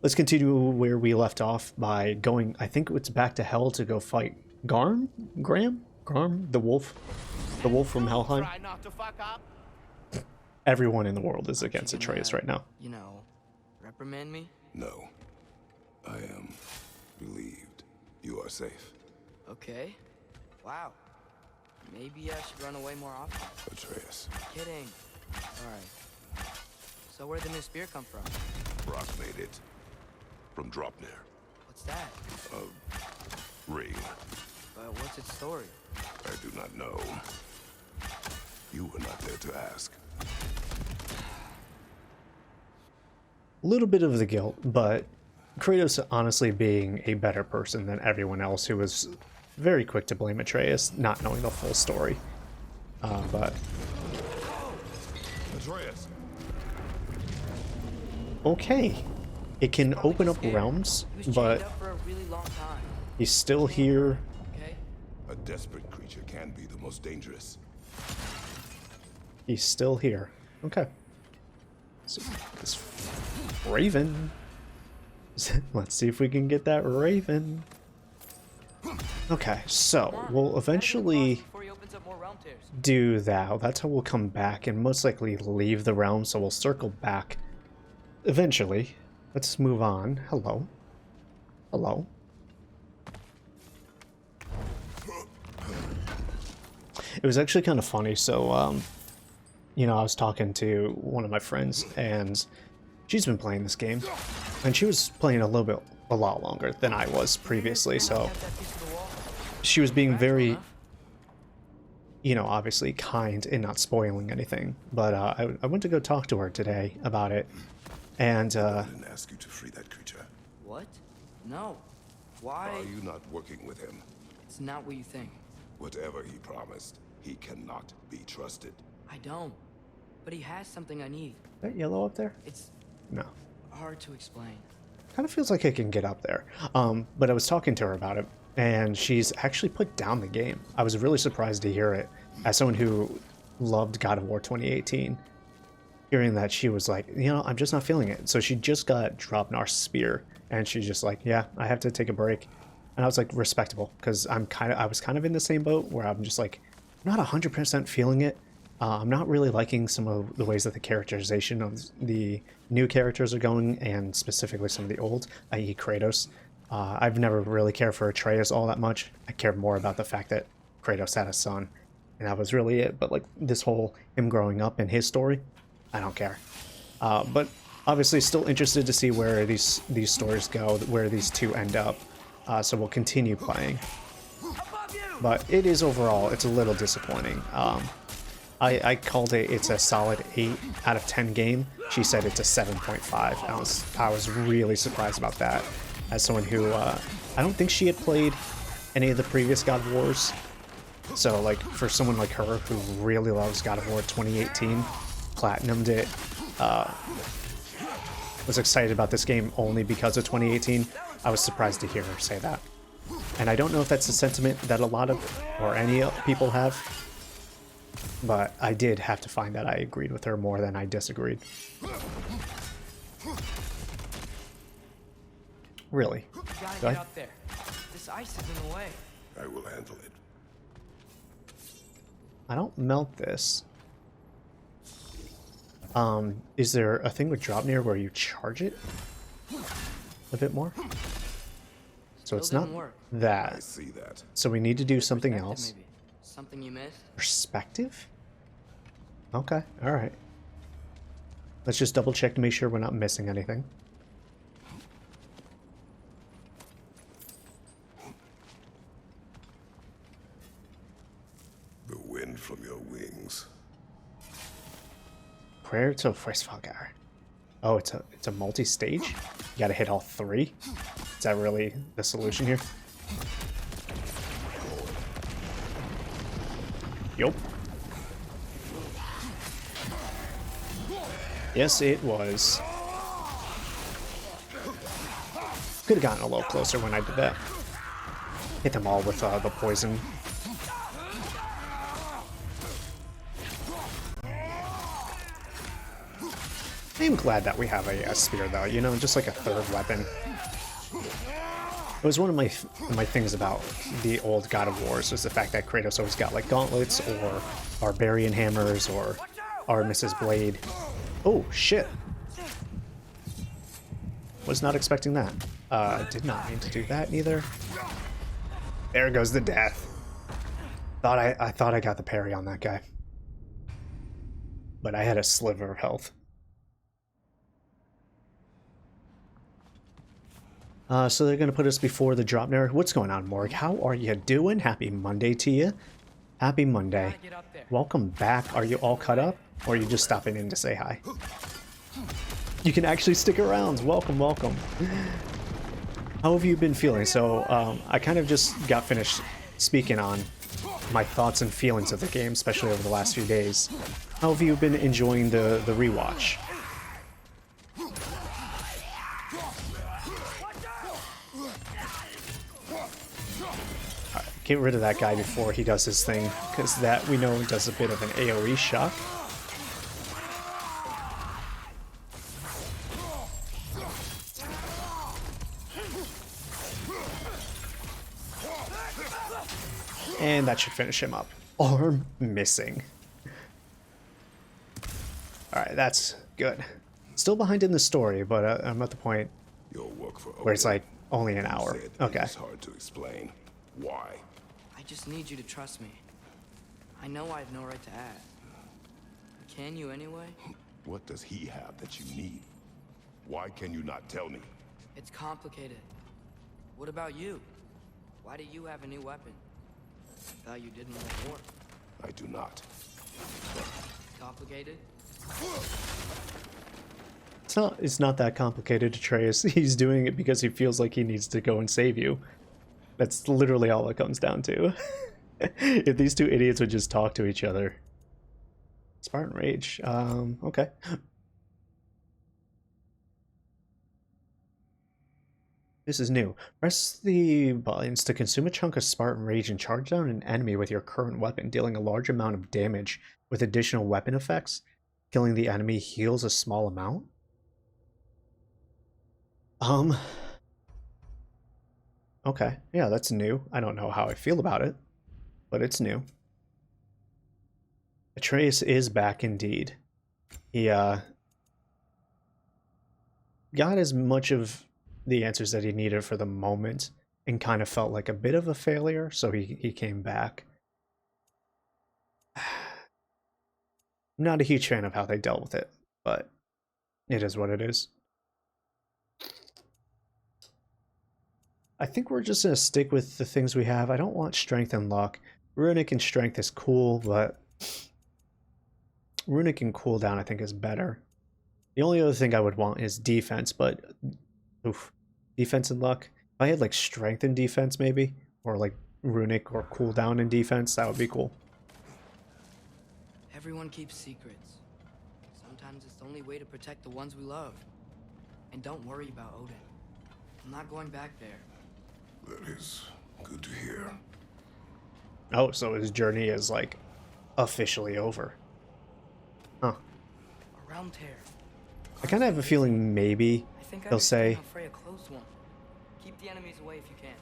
let's continue where we left off by going, I think it's back to hell to go fight Garm, the wolf from Helheim. Try not to fuck up. Everyone in the world is against Atreus right now. You know, reprimand me? No. I am relieved. You are safe. Okay. Wow. Maybe I should run away more often. Atreus. Kidding. Alright. So where did the new spear come from? Brock made it. From Dropnir. What's that? A ring. But what's its story? I do not know. You were not there to ask. A little bit of the guilt, but Kratos honestly being a better person than everyone else who was very quick to blame Atreus, not knowing the full story. But Atreus. Okay, it can open up realms, but For a really long time. he's still here. Okay? A desperate creature can be the most dangerous. He's still here. Okay. So this Raven. Let's see if we can get that Raven. Okay, so we'll eventually Before he opens up more realm tears. do that. That's how we'll come back and most likely leave the realm, so we'll circle back eventually. Let's move on. Hello. Hello. It was actually kind of funny. So, you know, I was talking to one of my friends, and she's been playing this game, and she was playing a lot longer than I was previously, so she was being very, you know, obviously kind and not spoiling anything. But I went to go talk to her today about it, and I didn't ask you to free that creature. What? No. Why? Are you not working with him? It's not what you think. Whatever he promised, he cannot be trusted. I don't. But he has something I need. that yellow up there? It's No. hard to explain. Kind of feels like it can get up there. But I was talking to her about it, and she's actually put down the game. I was really surprised to hear it as someone who loved God of War 2018. Hearing that, she was like, you know, I'm just not feeling it. So she just got Dropnar's spear, and she's just like, yeah, I have to take a break. And I was like, respectable, because I was kind of in the same boat where I'm just like, I'm not 100% feeling it. I'm not really liking some of the ways that the characterization of the new characters are going, and specifically some of the old, i.e. Kratos. I've never really cared for Atreus all that much. I cared more about the fact that Kratos had a son, and that was really it. But like this whole him growing up and his story, I don't care. But obviously still interested to see where these stories go, where these two end up. So we'll continue playing. But it is overall, it's a little disappointing. I called it's a solid 8 out of 10 game. She said it's a 7.5. I was really surprised about that. As someone who, I don't think she had played any of the previous God of Wars. So like for someone like her who really loves God of War 2018, platinumed it, was excited about this game only because of 2018, I was surprised to hear her say that. And I don't know if that's a sentiment that a lot of, or any people have, but I did have to find that I agreed with her more than I disagreed. Really? You gotta get up there. This ice is in the way. I will handle it. I don't melt this. Is there a thing with Dropnir where you charge it a bit more? So it's not I that. see that. So we need to do something else. Maybe. Something you missed? Perspective? Okay, alright. Let's just double check to make sure we're not missing anything. The wind from your wings. Prayer to Fresfagar. Oh, it's a multi-stage? You gotta hit all 3? Is that really the solution here? Yup. Yes, it was. Could have gotten a little closer when I did that. Hit them all with the poison. am glad that we have a spear, though, you know, just like a third weapon. It was one of my things about the old God of Wars, was the fact that Kratos always got like gauntlets or barbarian hammers or Artemis's blade. Oh, shit. Was not expecting that. Did not mean to do that neither. There goes the death. I thought I got the parry on that guy. But I had a sliver of health. So they're going to put us before the drop there. What's going on, Morg? How are you doing? Happy Monday to you. Happy Monday. Welcome back. Are you all cut up? Or are you just stopping in to say hi? You can actually stick around. Welcome, welcome. How have you been feeling? So I kind of just got finished speaking on my thoughts and feelings of the game, especially over the last few days. How have you been enjoying the rewatch? Get rid of that guy before he does his thing, because that we know does a bit of an AoE shock. And that should finish him up. Arm missing. Alright, that's good. Still behind in the story, but I'm at the point where it's like only an hour. Okay. It's hard to explain. Why? I just need you to trust me. I know I have no right to ask. Can you anyway? What does he have that you need? Why can you not tell me? It's complicated. What about you? Why do you have a new weapon? I thought you didn't want war. I do not. Complicated? It's not that complicated, Atreus. He's doing it because he feels like he needs to go and save you. That's literally all it comes down to. If these two idiots would just talk to each other. Spartan Rage. Okay. This is new. Press the buttons to consume a chunk of Spartan Rage and charge down an enemy with your current weapon, dealing a large amount of damage with additional weapon effects. Killing the enemy heals a small amount. Okay, yeah, that's new. I don't know how I feel about it, but it's new. Atreus is back indeed. He got as much of the answers that he needed for the moment and kind of felt like a bit of a failure, so he came back. I'm not a huge fan of how they dealt with it, but it is what it is. I think we're just going to stick with the things we have. I don't want strength and luck. Runic and strength is cool, but Runic and cooldown I think is better. The only other thing I would want is defense, but oof, defense and luck. If I had like strength and defense maybe, or like Runic or cooldown and defense, that would be cool. Everyone keeps secrets. Sometimes it's the only way to protect the ones we love. And don't worry about Odin. I'm not going back there. That is good to hear. Oh, so his journey is like officially over. Huh. A realm tear. I kind of have a feeling maybe they'll say, Freya closed one. Keep the enemies away if you can.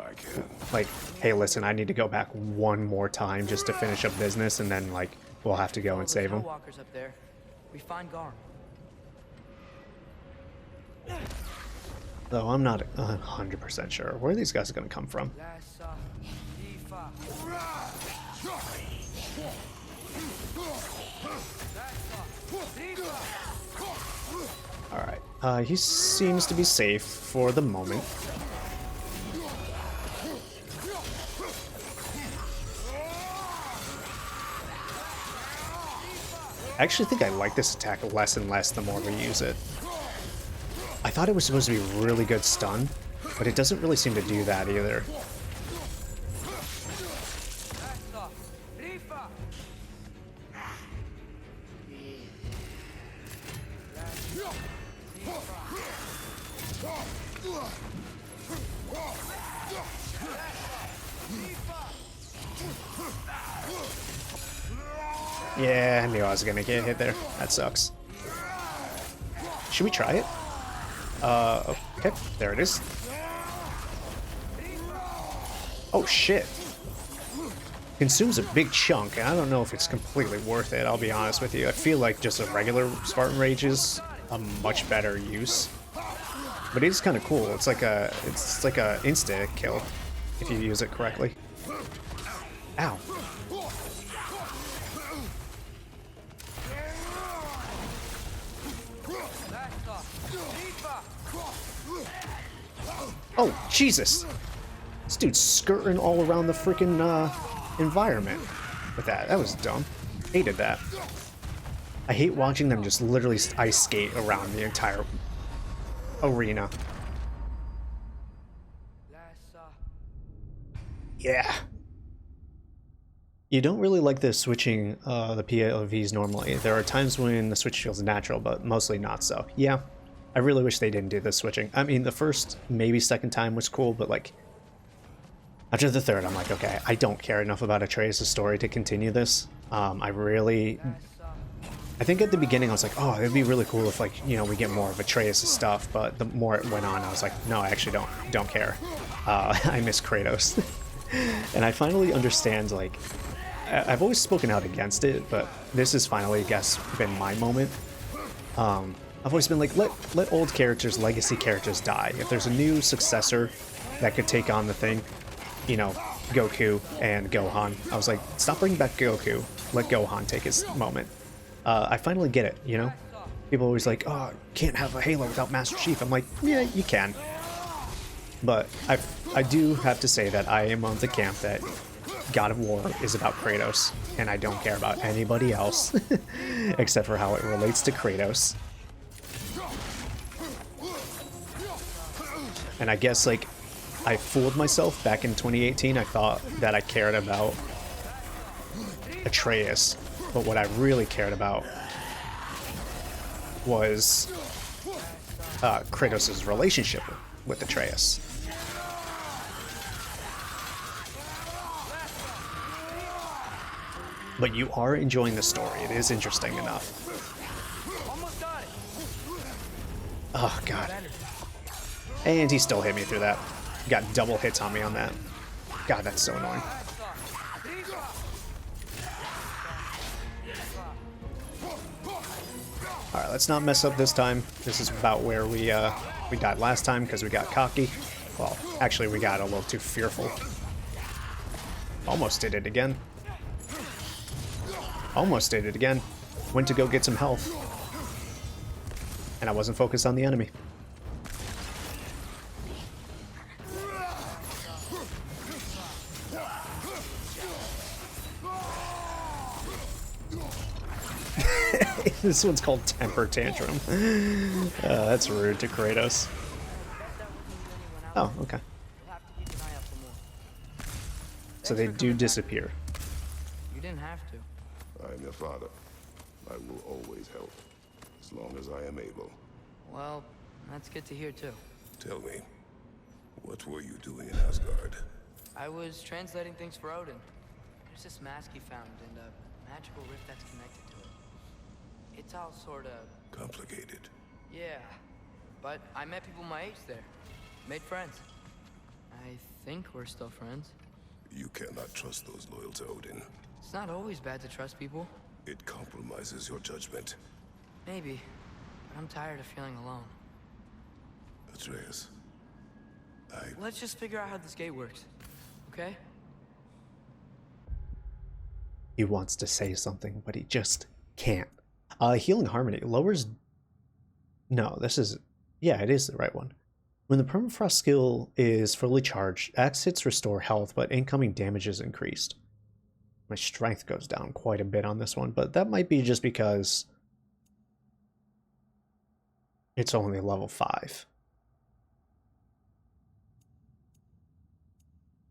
I can. like, hey, listen, I need to go back one more time just to finish up business, and then like we'll have to go and save him. Walkers up there. We find Garm. Though I'm not 100% sure where these guys are going to come from. Alright, he seems to be safe for the moment. I actually think I like this attack less and less the more we use it. I thought it was supposed to be really good stun, but it doesn't really seem to do that either. Yeah, I knew I was gonna get hit there. That sucks. Should we try it? Okay, there it is. Oh shit. Consumes a big chunk, and I don't know if it's completely worth it, I'll be honest with you. I feel like just a regular Spartan Rage is a much better use. But it is kind of cool. It's like a insta kill if you use it correctly. Ow. Oh, Jesus! This dude's skirting all around the freaking environment with that. That was dumb. Hated that. I hate watching them just literally ice skate around the entire arena. Yeah. You don't really like the switching the POVs normally. There are times when the switch feels natural, but mostly not so. Yeah. I really wish they didn't do this switching. I mean, the first, maybe second time was cool, but like, after the third, I'm like, okay, I don't care enough about Atreus' story to continue this. I think at the beginning I was like, oh, it'd be really cool if, like, you know, we get more of Atreus' stuff, but the more it went on, I was like, no, I actually don't care. I miss Kratos. And I finally understand, like, I've always spoken out against it, but this has finally, I guess, been my moment. I've always been like, let old characters, legacy characters die. If there's a new successor that could take on the thing, you know, Goku and Gohan, I was like, stop bringing back Goku. Let Gohan take his moment. I finally get it, you know? People are always like, oh, can't have a Halo without Master Chief. I'm like, yeah, you can. But I do have to say that I am on the camp that God of War is about Kratos, and I don't care about anybody else except for how it relates to Kratos. And I guess, like, I fooled myself back in 2018. I thought that I cared about Atreus, but what I really cared about was Kratos' relationship with Atreus. But you are enjoying the story. It is interesting enough. Oh, God. And he still hit me through that. Got double hits on me on that. God, that's so annoying. Alright, let's not mess up this time. This is about where we died last time because we got cocky. Well, actually, we got a little too fearful. Almost did it again. Almost did it again. Went to go get some health. And I wasn't focused on the enemy. This one's called Temper Tantrum. That's rude to Kratos. Oh, okay. So they do disappear. You didn't have to. I am your father. I will always help, as long as I am able. Well, that's good to hear too. Tell me, what were you doing in Asgard? I was translating things for Odin. There's this mask he found and a magical rift that's connected to it. It's all sort of Complicated. yeah, but I met people my age there. Made friends. I think we're still friends. You cannot trust those loyal to Odin. It's not always bad to trust people. It compromises your judgment. Maybe, but I'm tired of feeling alone. Atreus, Let's just figure out how this gate works, okay? He wants to say something, but he just can't. Healing Harmony lowers... No, this is... Yeah, it is the right one. When the Permafrost skill is fully charged, axe hits restore health, but incoming damage is increased. My strength goes down quite a bit on this one, but that might be just because it's only level 5.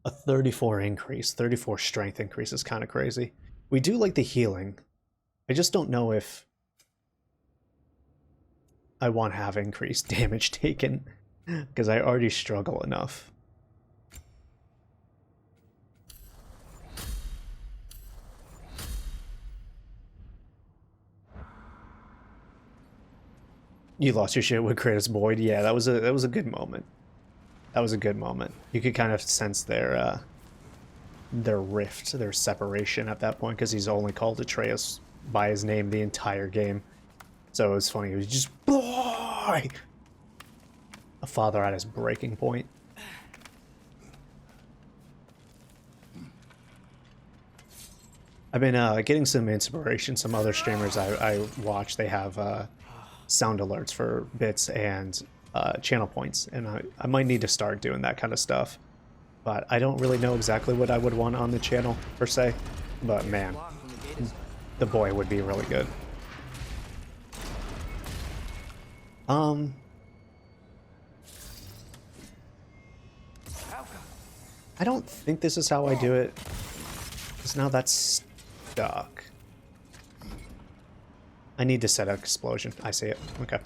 A 34 increase, 34 strength increase is kind of crazy. We do like the healing. I just don't know if I want to have increased damage taken, because I already struggle enough. You lost your shit with Kratos Boyd. Yeah, that was a good moment. That was a good moment. You could kind of sense their rift, their separation at that point, because he's only called Atreus by his name the entire game. So it was funny. He was just, boy! A father at his breaking point. I've been getting some inspiration. Some other streamers I watch, they have sound alerts for bits and channel points, and I might need to start doing that kind of stuff. But I don't really know exactly what I would want on the channel, per se. But man, the boy would be really good. I don't think this is how I do it. Because now that's stuck. I need to set an explosion. I see it. Okay.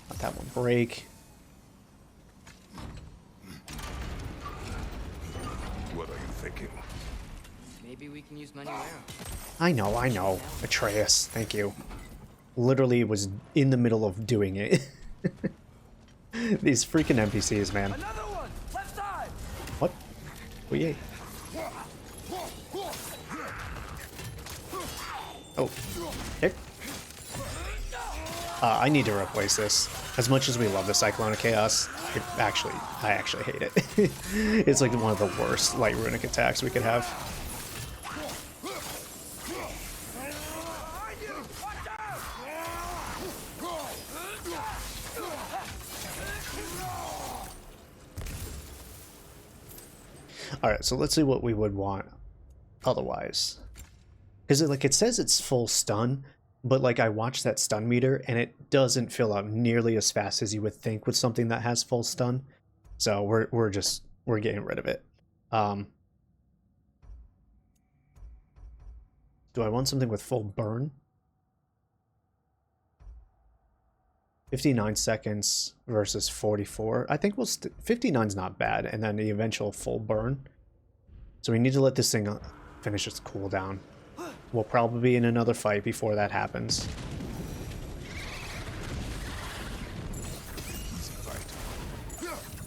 Let that one break. What are you thinking? Maybe we can use many arrows. I know. Atreus, thank you. Literally was in the middle of doing it. These freaking NPCs, man. Another one! Left side! What? We ate. Oh. Hick. I need to replace this. As much as we love the Cyclone of Chaos, I actually hate it. It's like one of the worst light runic attacks we could have. Alright, so let's see what we would want otherwise. Because it says it's full stun, but like I watched that stun meter and it doesn't fill up nearly as fast as you would think with something that has full stun. So we're getting rid of it. Do I want something with full burn? 59 seconds versus 44. I think 59's not bad, and then the eventual full burn. So we need to let this thing finish its cooldown. We'll probably be in another fight before that happens.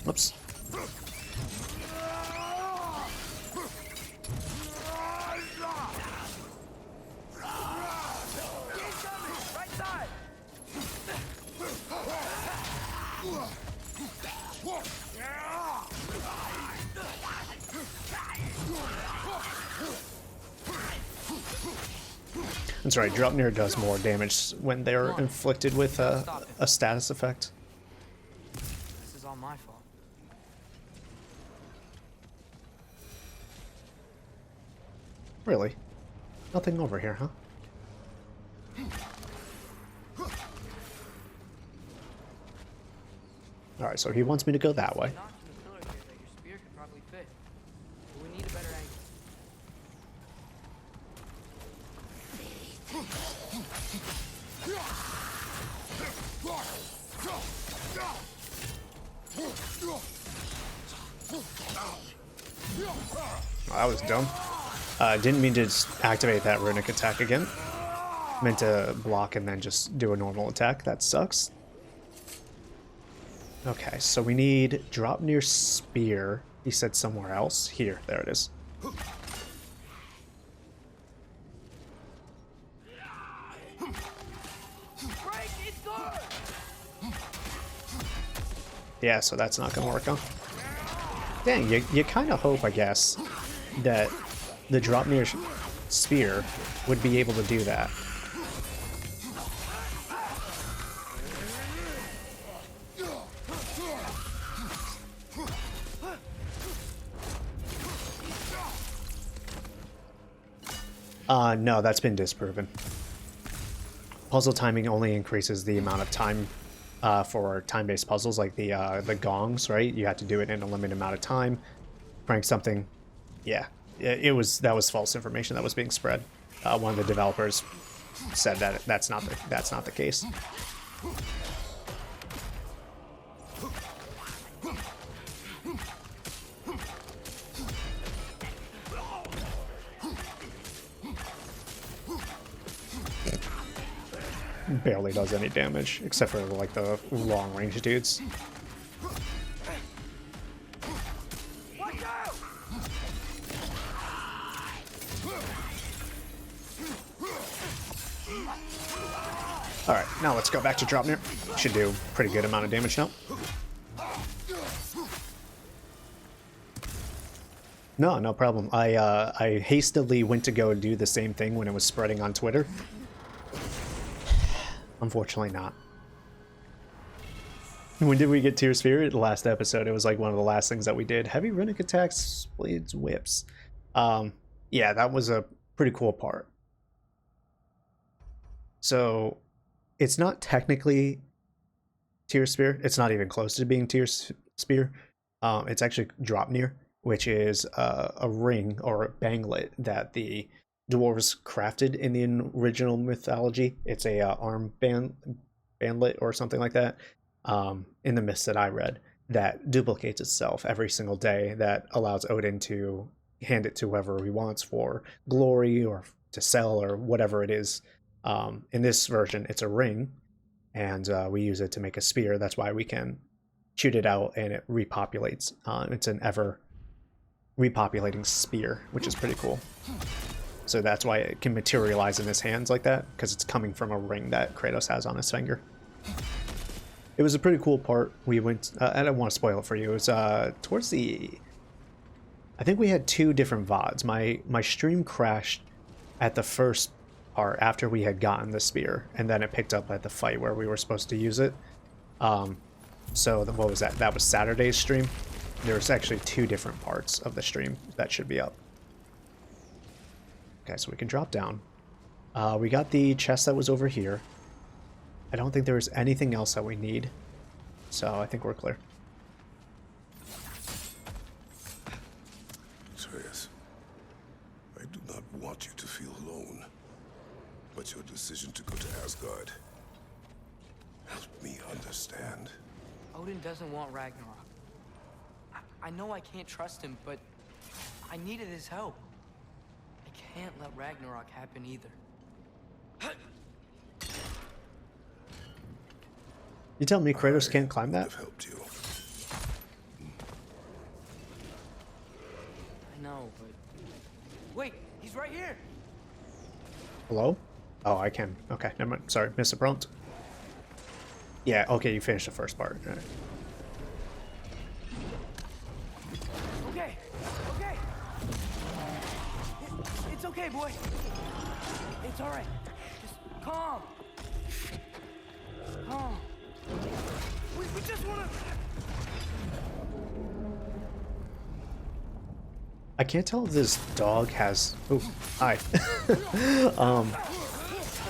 Oops. That's right, Draupnir does more damage when they're inflicted with a status effect. This is all my fault. Really? Nothing over here, huh? Alright, so he wants me to go that way. Knocked in the pillar here that your spear could probably fit. But we need a better angle. Oh, that was dumb. Didn't mean to activate that runic attack again. Meant to block and then just do a normal attack. That sucks. Okay, so we need Draupnir spear. He said somewhere else. Here, there it is. Yeah, so that's not gonna work, huh? Dang, you kind of hope, I guess, that the Draupnir spear would be able to do that. No, that's been disproven. Puzzle timing only increases the amount of time for time-based puzzles, like the gongs, right? You have to do it in a limited amount of time. Prank something. Yeah, that was false information that was being spread. One of the developers said that that's not the case. barely does any damage, except for like the long range dudes. Alright, now let's go back to Dropnir. Should do a pretty good amount of damage now. No, no problem. I hastily went to go do the same thing when it was spreading on Twitter. Unfortunately not. When did we get Tear Sphere? The last episode. It was like one of the last things that we did. Heavy runic attacks, blades, whips. Yeah, that was a pretty cool part. So, it's not technically Tear Spear. It's not even close to being Tear Spear. It's actually Dropnir, which is a ring or a banglet that the dwarves crafted in the original mythology. It's a arm bandlet or something like that. In the myths that I read, that duplicates itself every single day, that allows Odin to hand it to whoever he wants for glory or to sell or whatever it is. In this version, it's a ring, and we use it to make a spear. That's why we can shoot it out and it repopulates. It's an ever repopulating spear, which is pretty cool. So that's why it can materialize in his hands like that, because it's coming from a ring that Kratos has on his finger. It was a pretty cool part. We went, I don't want to spoil it for you. It was towards the, I think we had 2 different VODs. My stream crashed at the first part after we had gotten the spear, and then it picked up at the fight where we were supposed to use it. So what was that? That was Saturday's stream. There's actually 2 different parts of the stream that should be up. Okay, so we can drop down. We got the chest that was over here. I don't think there's anything else that we need, so I think we're clear. Atreus, I do not want you to feel alone, but your decision to go to Asgard helped me understand. Odin doesn't want Ragnarok. I know I can't trust him, but I needed his help. I can't let Ragnarok happen either. You tell me Kratos can't climb that? I've helped you. I know, but... Wait, he's right here! Hello? Oh, I can. Okay, never mind. Sorry, missed the prompt. Yeah, okay, you finished the first part. All right. Okay, okay! It's okay, boy! It's alright. Just calm! Calm. We just wanna... I can't tell if this dog has... Oh, hi.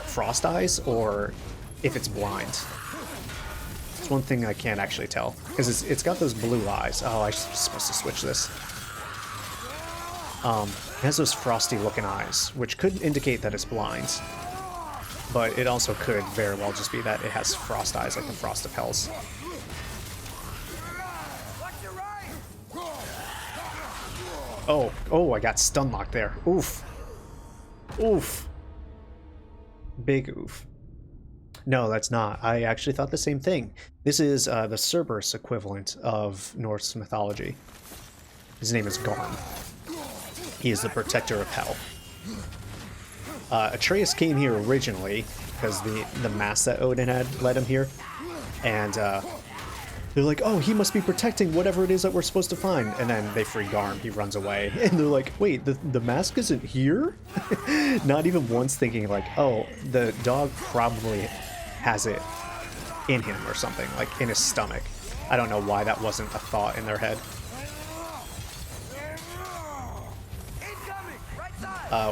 Frost eyes or if it's blind. It's one thing I can't actually tell. Because it's got those blue eyes. Oh, I'm supposed to switch this. It has those frosty looking eyes, which could indicate that it's blind. But it also could very well just be that it has frost eyes like the Frost of Hells. Oh, I got stun locked there. Oof. Oof. Big oof. No, that's not. I actually thought the same thing. This is the Cerberus equivalent of Norse mythology. His name is Garm. He is the protector of hell. Atreus came here originally because the mass that Odin had led him here, and they're like, oh, he must be protecting whatever it is that we're supposed to find, and then they free Garm. He runs away, and they're like, wait, the mask isn't here? Not even once thinking like, oh, the dog probably has it in him or something, like in his stomach. I don't know why that wasn't a thought in their head.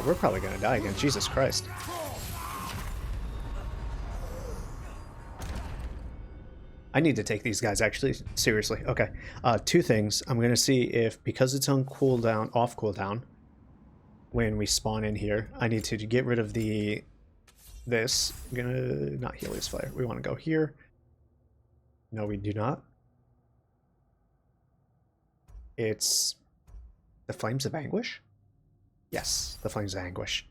We're probably gonna die again. Jesus Christ. I need to take these guys actually seriously. Okay. 2 things. I'm gonna see if, because it's on cooldown, off cooldown, when we spawn in here, I need to get rid of this. I'm gonna not Helios Flare. We want to go here. No, we do not. It's the Flames of Anguish. Yes, the Flames of Anguish.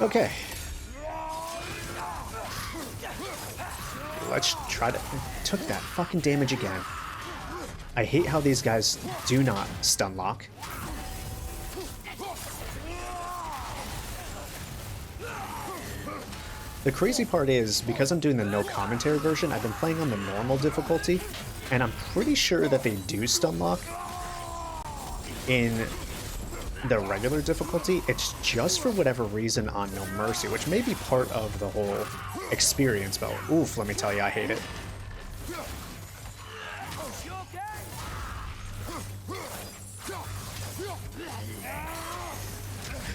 Okay. Let's try to... Took that fucking damage again. I hate how these guys do not stun lock. The crazy part is, because I'm doing the no commentary version, I've been playing on the normal difficulty, and I'm pretty sure that they do stun lock in the regular difficulty. It's just for whatever reason on No Mercy, which may be part of the whole experience, but oof, let me tell you, I hate it.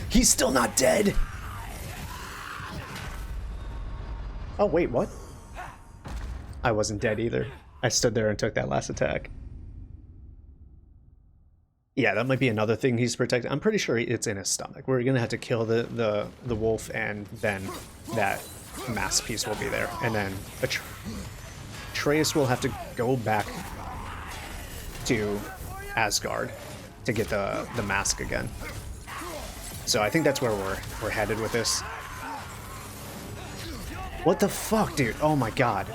He's still not dead! Oh, wait, what? I wasn't dead either. I stood there and took that last attack. Yeah, that might be another thing he's protecting. I'm pretty sure it's in his stomach. We're gonna have to kill the wolf, and then that mass piece will be there. And then Atreus will have to go back to Asgard to get the mask again. So I think that's where we're headed with this. What the fuck, dude? Oh my god.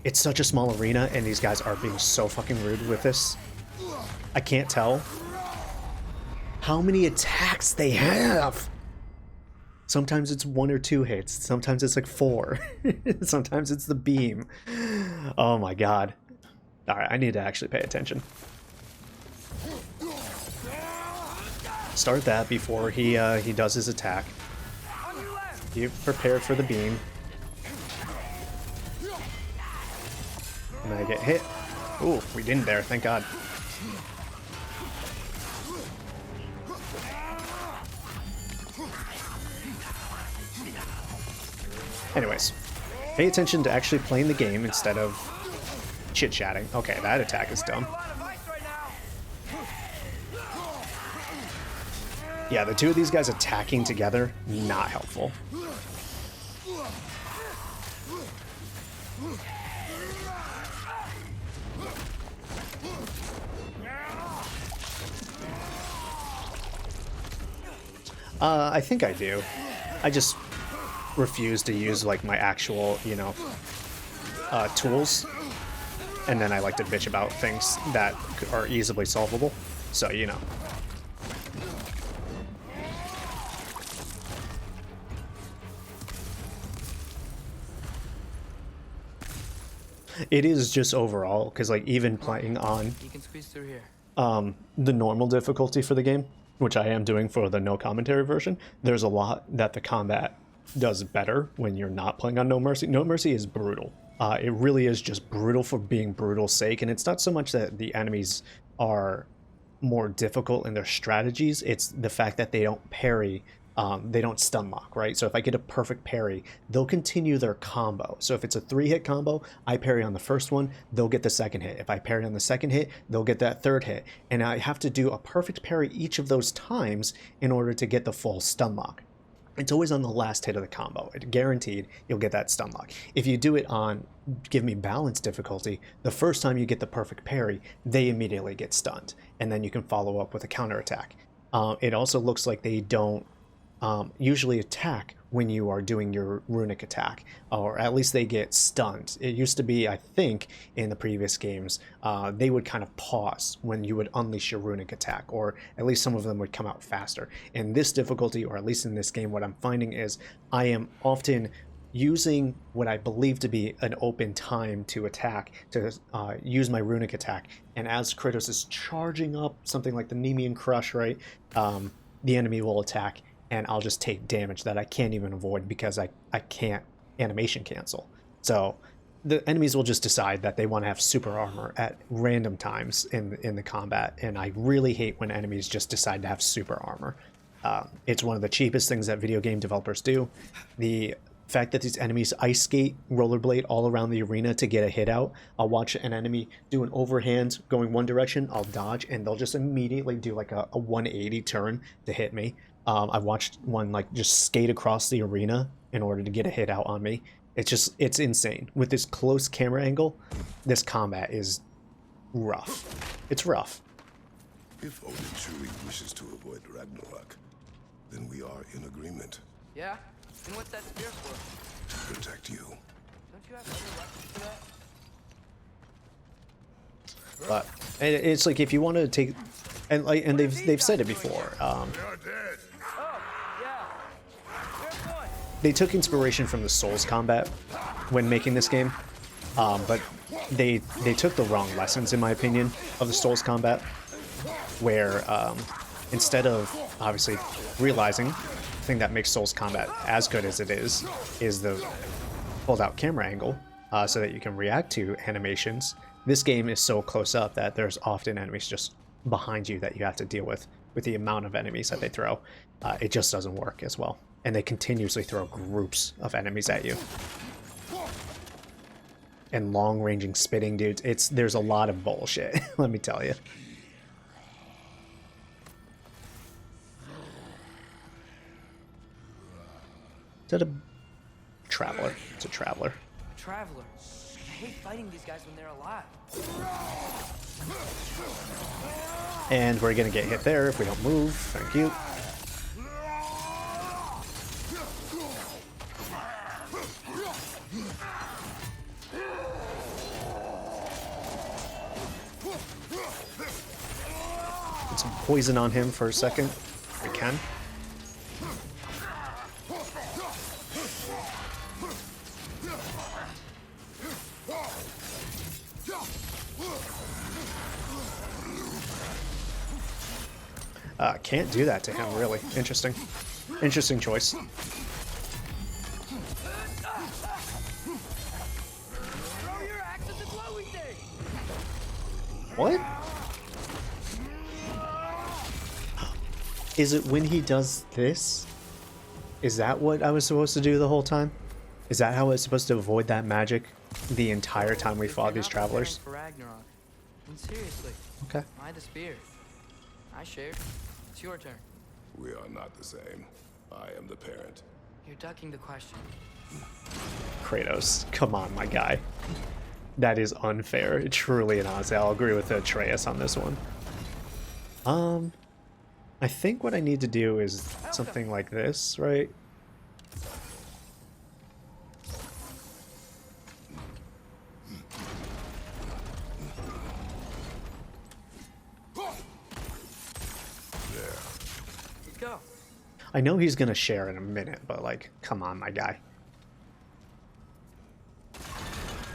It's such a small arena, and these guys are being so fucking rude with this. I can't tell how many attacks they have. Sometimes it's 1 or 2 hits. Sometimes it's like 4. Sometimes it's the beam. Oh my god. Alright, I need to actually pay attention. Start that before he does his attack. Be prepared for the beam. And I get hit. Ooh, we didn't there, thank god. Anyways, pay attention to actually playing the game instead of chit-chatting. Okay, that attack is dumb. Yeah, the two of these guys attacking together, not helpful. I think I do. I just refuse to use like my actual, you know, tools, and then I like to bitch about things that are easily solvable. So, you know. It is just overall, because like even playing on You can squeeze through here. The normal difficulty for the game, which I am doing for the no commentary version, there's a lot that the combat does better when you're not playing on No Mercy. No Mercy is brutal. It really is just brutal for being brutal's sake, and it's not so much that the enemies are more difficult in their strategies, it's the fact that they don't parry. They don't stun lock, right? So if I get a perfect parry, they'll continue their combo. So if it's a 3-hit combo, I parry on the first one, they'll get the second hit. If I parry on the second hit, they'll get that third hit. And I have to do a perfect parry each of those times in order to get the full stun lock. It's always on the last hit of the combo. It's guaranteed you'll get that stun lock. If you do it on give me balance difficulty, the first time you get the perfect parry, they immediately get stunned. And then you can follow up with a counterattack. It also looks like they don't usually attack when you are doing your runic attack, or at least they get stunned. It used to be, I think, in the previous games, they would kind of pause when you would unleash your runic attack, or at least some of them would come out faster. In this difficulty, or at least in this game, what I'm finding is I am often using what I believe to be an open time to attack, to use my runic attack, and as Kratos is charging up, something like the Nemean Crush, right, the enemy will attack, and I'll just take damage that I can't even avoid because I can't animation cancel. So the enemies will just decide that they want to have super armor at random times in the combat, and I really hate when enemies just decide to have super armor. It's one of the cheapest things that video game developers do. The fact that these enemies ice skate, rollerblade all around the arena to get a hit out. I'll watch an enemy do an overhand going one direction, I'll dodge, and they'll just immediately do like a 180 turn to hit me. I've watched one like just skate across the arena in order to get a hit out on me. It's insane. With this close camera angle, this combat is rough. It's rough. If Odin truly wishes to avoid Ragnarok, then we are in agreement. Yeah? And what's that spear for? Protect you. Don't you have other weapons for that? But it's like if you want to take, and they've said it before. They are dead. Oh, yeah. Fair point. They took inspiration from the Souls combat when making this game, but they took the wrong lessons, in my opinion, of the Souls combat, where instead of obviously realizing the thing that makes Souls combat as good as it is the pulled out camera angle, so that you can react to animations. This game is so close up that there's often enemies just behind you that you have to deal with the amount of enemies that they throw. It just doesn't work as well. And they continuously throw groups of enemies at you. And long-ranging spitting dudes. There's a lot of bullshit, let me tell you. Is that a traveler? It's a traveler. Traveler. I hate fighting these guys when they're alive. And we're gonna get hit there if we don't move. Thank you. Put some poison on him for a second. If we can. Can't do that to him, really. Interesting. Interesting choice. Throw your axe at the glowing thing! What? Is it when he does this? Is that what I was supposed to do the whole time? Is that how I was supposed to avoid that magic the entire time we fought these travelers? For Ragnarok. And seriously, Okay. I the spear. I shared. It's your turn. We are not the same. I am the parent. You're ducking the question. Kratos, come on, my guy. That is unfair. Truly and honestly, I'll agree with Atreus on this one. I think what I need to do is something like this, right? Go. I know he's gonna share in a minute, but like, come on, my guy.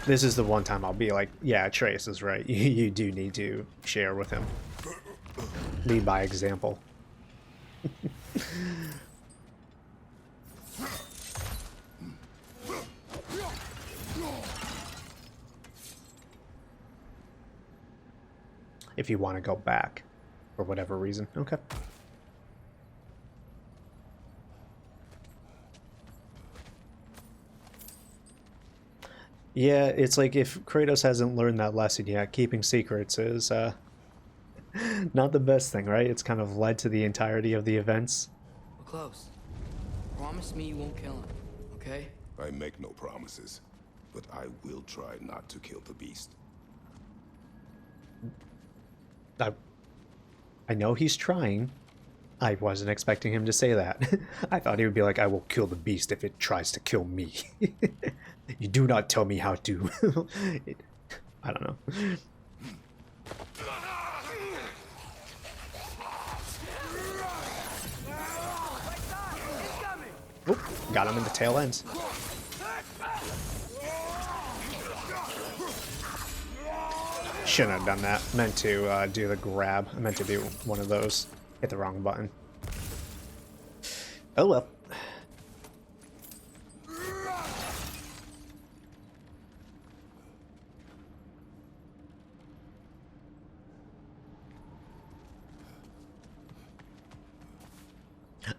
This is the one time I'll be like, yeah, Atreus is right. You do need to share with him. Lead by example. If you want to go back for whatever reason. Okay. Yeah, it's like if Kratos hasn't learned that lesson yet, keeping secrets is not the best thing, right? It's kind of led to the entirety of the events. We're close. Promise me you won't kill him, okay? I make no promises, but I will try not to kill the beast. I know he's trying. I wasn't expecting him to say that. I thought he would be like, I will kill the beast if it tries to kill me. You do not tell me how to. I don't know. Oop, got him in the tail ends. Shouldn't have done that. Meant to do the grab. I meant to do one of those. Hit the wrong button. Oh well.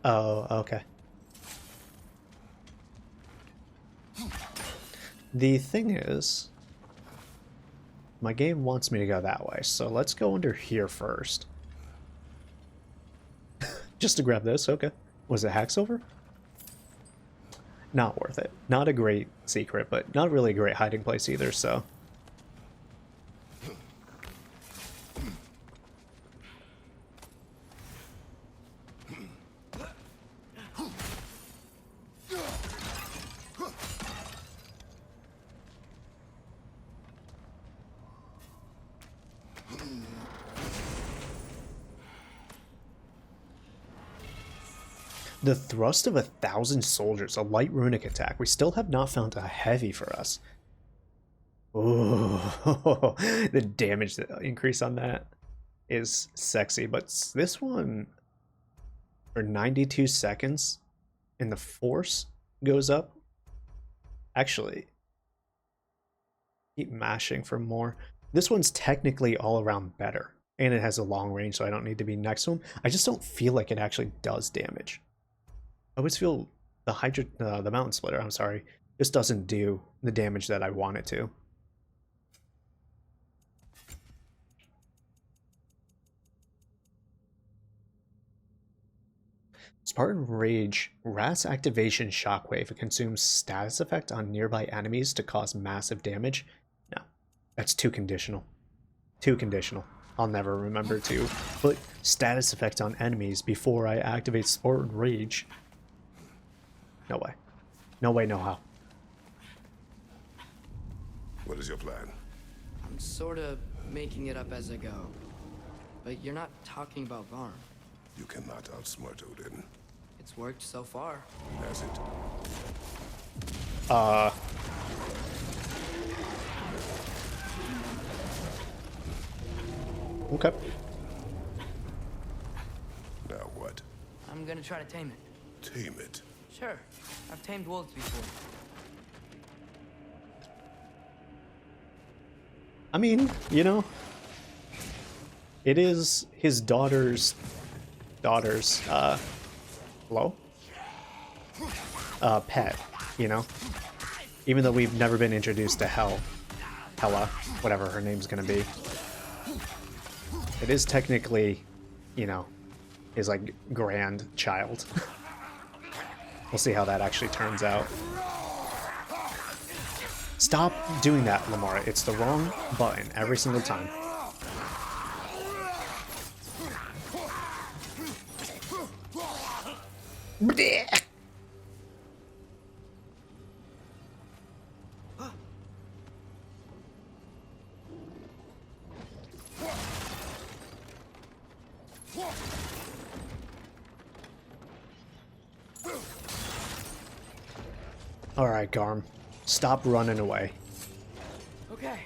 Oh, okay. The thing is, my game wants me to go that way, so let's go under here first. Just to grab this, okay. Was it Hacksilver? Not worth it. Not a great secret, but not really a great hiding place either, so. The thrust of 1,000 soldiers, a light runic attack. We still have not found a heavy for us. Oh, the damage increase on that is sexy. But this one, for 92 seconds, and the force goes up. Actually, keep mashing for more. This one's technically all around better. And it has a long range, so I don't need to be next to him. I just don't feel like it actually does damage. I always feel the mountain splitter, I'm sorry, just doesn't do the damage that I want it to. Spartan Rage, Wrath's activation shockwave. It consumes status effect on nearby enemies to cause massive damage. No, that's too conditional. Too conditional. I'll never remember to put status effect on enemies before I activate Spartan Rage. No way. No way, no how. What is your plan? I'm sort of making it up as I go. But you're not talking about Varn. You cannot outsmart Odin. It's worked so far. Has it? Okay. Now what? I'm gonna try to tame it. Tame it. Sure. I've tamed wolves before. I mean, you know, it is his daughter's hello? Pet, you know? Even though we've never been introduced to Hela, whatever her name's gonna be. It is technically, you know, his, like, grandchild. We'll see how that actually turns out. Stop doing that, Lamoura. It's the wrong button every single time. Alright, Garm. Stop running away. Okay.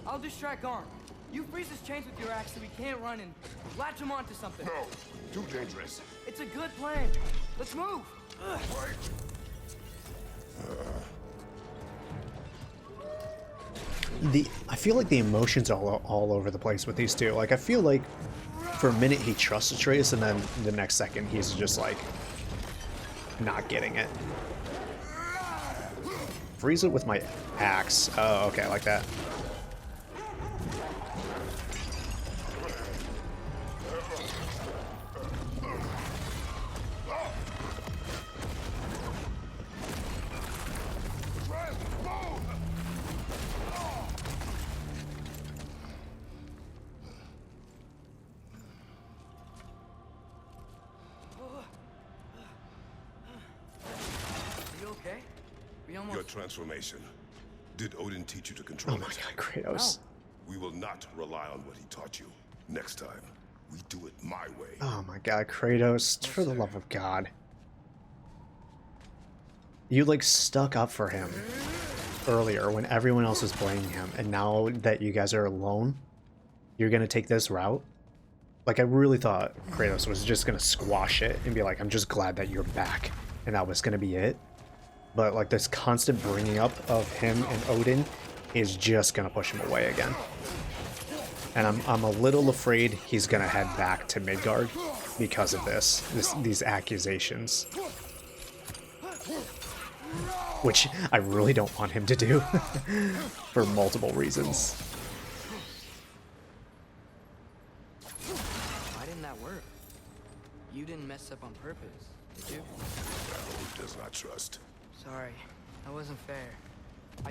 I'll distract Arm. You freeze his chains with your axe so we can't run and latch him onto something. No, too dangerous. It's a good plan. Let's move. I feel like the emotions are all over the place with these two. Like, I feel like for a minute he trusts Atreus, and then the next second he's just like not getting it. Freeze it with my axe. Oh, okay, like that. Your transformation. Did Odin teach you to control Oh my it? god, Kratos. We will not rely on what he taught you. Next time, we do it my way. Oh my god, Kratos, for the love of God. You, like, stuck up for him earlier when everyone else was blaming him, and now that you guys are alone, you're gonna take this route? Like, I really thought Kratos was just gonna squash it and be like, I'm just glad that you're back, and that was gonna be it. But, like, this constant bringing up of him and Odin is just gonna push him away again. And I'm a little afraid he's gonna head back to Midgard because of these accusations. Which I really don't want him to do for multiple reasons. Why didn't that work? You didn't mess up on purpose, did you? Who does not trust? Sorry, that wasn't fair. I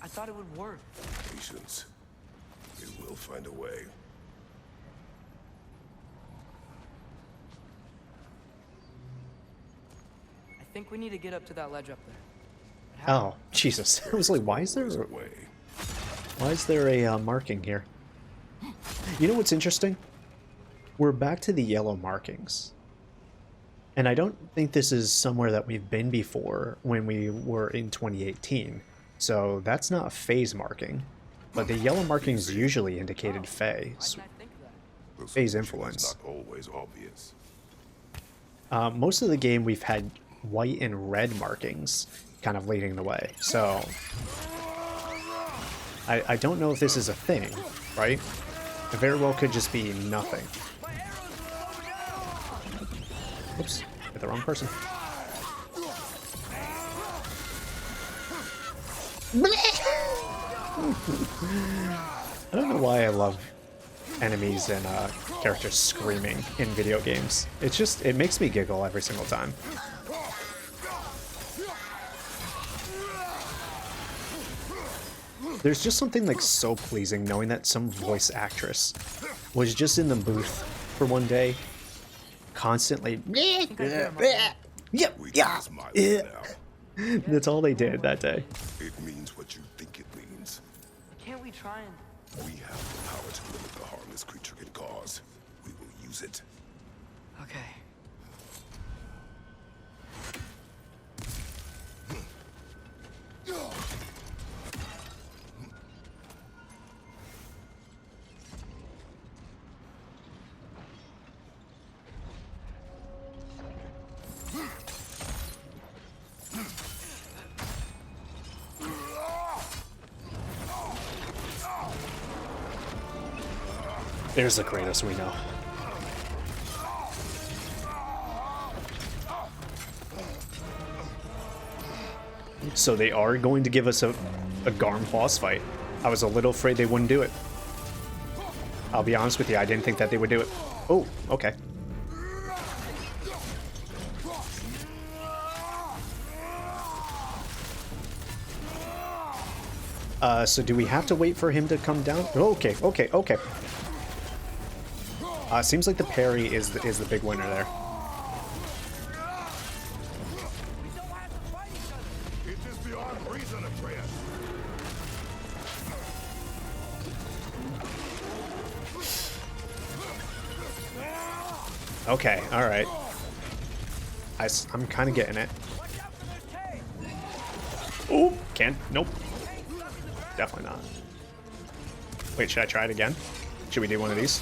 thought it would work. Patience. We will find a way. I think we need to get up to that ledge up there. Oh, Jesus. I was like, why is There's a way. there a marking here? You know what's interesting? We're back to the yellow markings. And I don't think this is somewhere that we've been before when we were in 2018. So that's not phase marking. But the yellow markings usually indicated Fae. Why didn't I think of that? The Phase solution influence. is not always obvious. Most of the game we've had white and red markings kind of leading the way. So I don't know if this is a thing, right? It very well could just be nothing. Oops, hit the wrong person. I don't know why I love enemies and characters screaming in video games. It's just, it makes me giggle every single time. There's just something like so pleasing knowing that some voice actress was just in the booth for one day, constantly. Yep, yeah. That's all they did that day. It means what you think it means. Can't we try and... We have the power to limit the harm this creature can cause. We will use it. Okay. There's the Kratos we know. So they are going to give us a Garm boss fight. I was a little afraid they wouldn't do it. I'll be honest with you, I didn't think that they would do it. Oh, okay. So do we have to wait for him to come down? Okay, okay, okay. Seems like the parry is the big winner there. It is beyond reason, Atreus. Okay, all right. I'm kind of getting it. Oh, can't. Nope. Definitely not. Wait, should I try it again? Should we do one of these?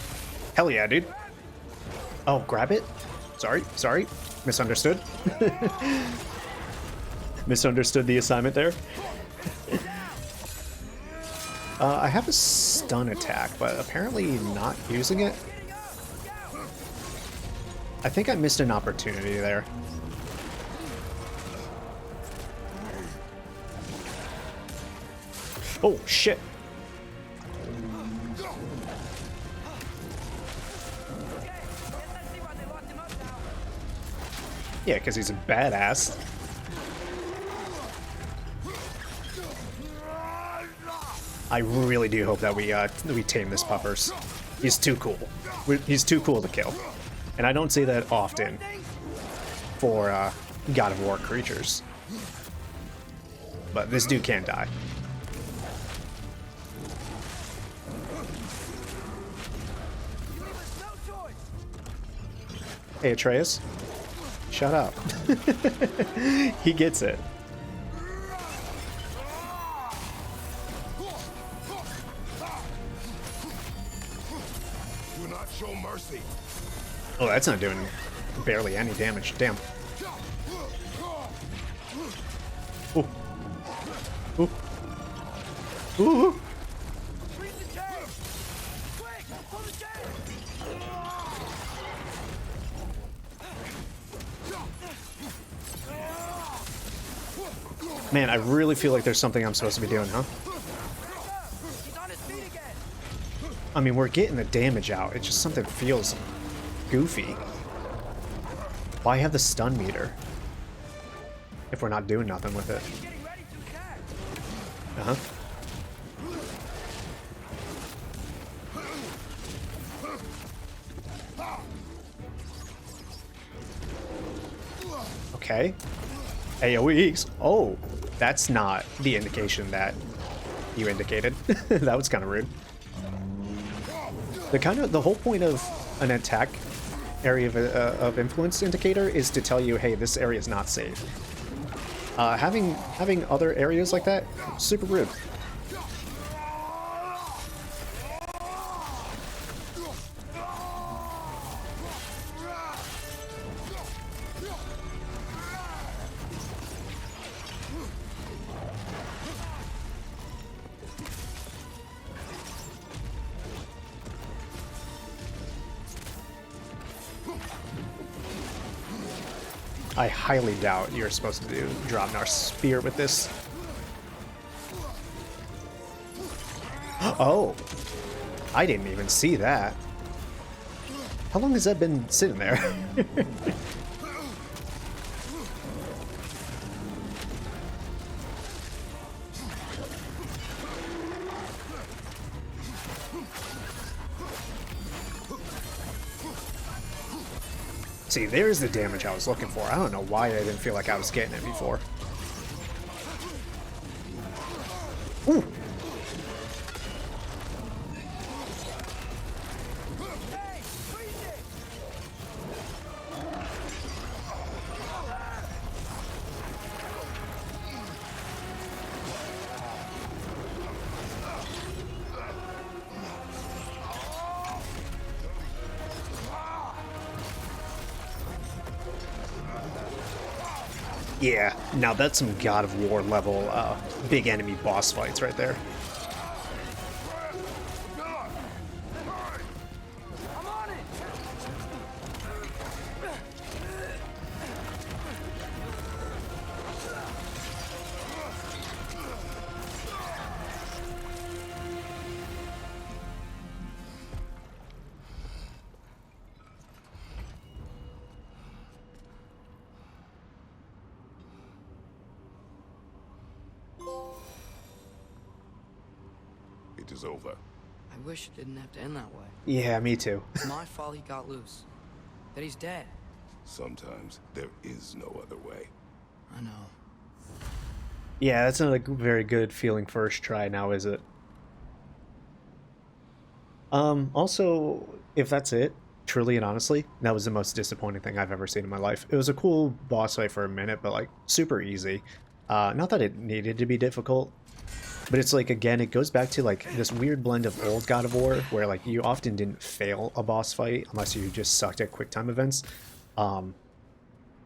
Hell yeah, dude. Oh, grab it? Sorry, sorry. Misunderstood. Misunderstood the assignment there. I have a stun attack, but apparently not using it. I think I missed an opportunity there. Oh, shit. Yeah, because he's a badass. I really do hope that we tame this puppers. He's too cool. He's too cool to kill. And I don't say that often for God of War creatures. But this dude can't die. Hey, Atreus. Shut up. He gets it. Do not show mercy. Oh, that's not doing barely any damage. Damn. Ooh. Ooh. Ooh. Man, I really feel like there's something I'm supposed to be doing, huh? I mean, we're getting the damage out. It's just something feels goofy. Why have the stun meter if we're not doing nothing with it? Uh-huh. Okay. AoEs. Oh, that's not the indication that you indicated. That was kind of rude. The whole point of an attack of influence indicator is to tell you, hey, this area is not safe. Having other areas like that, super rude. I highly doubt you're supposed to do Drobnar's spear with this. Oh, I didn't even see that. How long has that been sitting there? See, there's the damage I was looking for. I don't know why I didn't feel like I was getting it before. Ooh. Yeah, now that's some God of War level big enemy boss fights right there. It is over. I wish it didn't have to end that way. Yeah, me too. It's my fault he got loose. That he's dead. Sometimes there is no other way. I know. Yeah, that's not a very good feeling first try now, is it? Also, if that's it, truly and honestly, that was the most disappointing thing I've ever seen in my life. It was a cool boss fight for a minute, but like super easy. Not that it needed to be difficult, but it's like, again, it goes back to like this weird blend of old God of War where like you often didn't fail a boss fight unless you just sucked at quick time events. And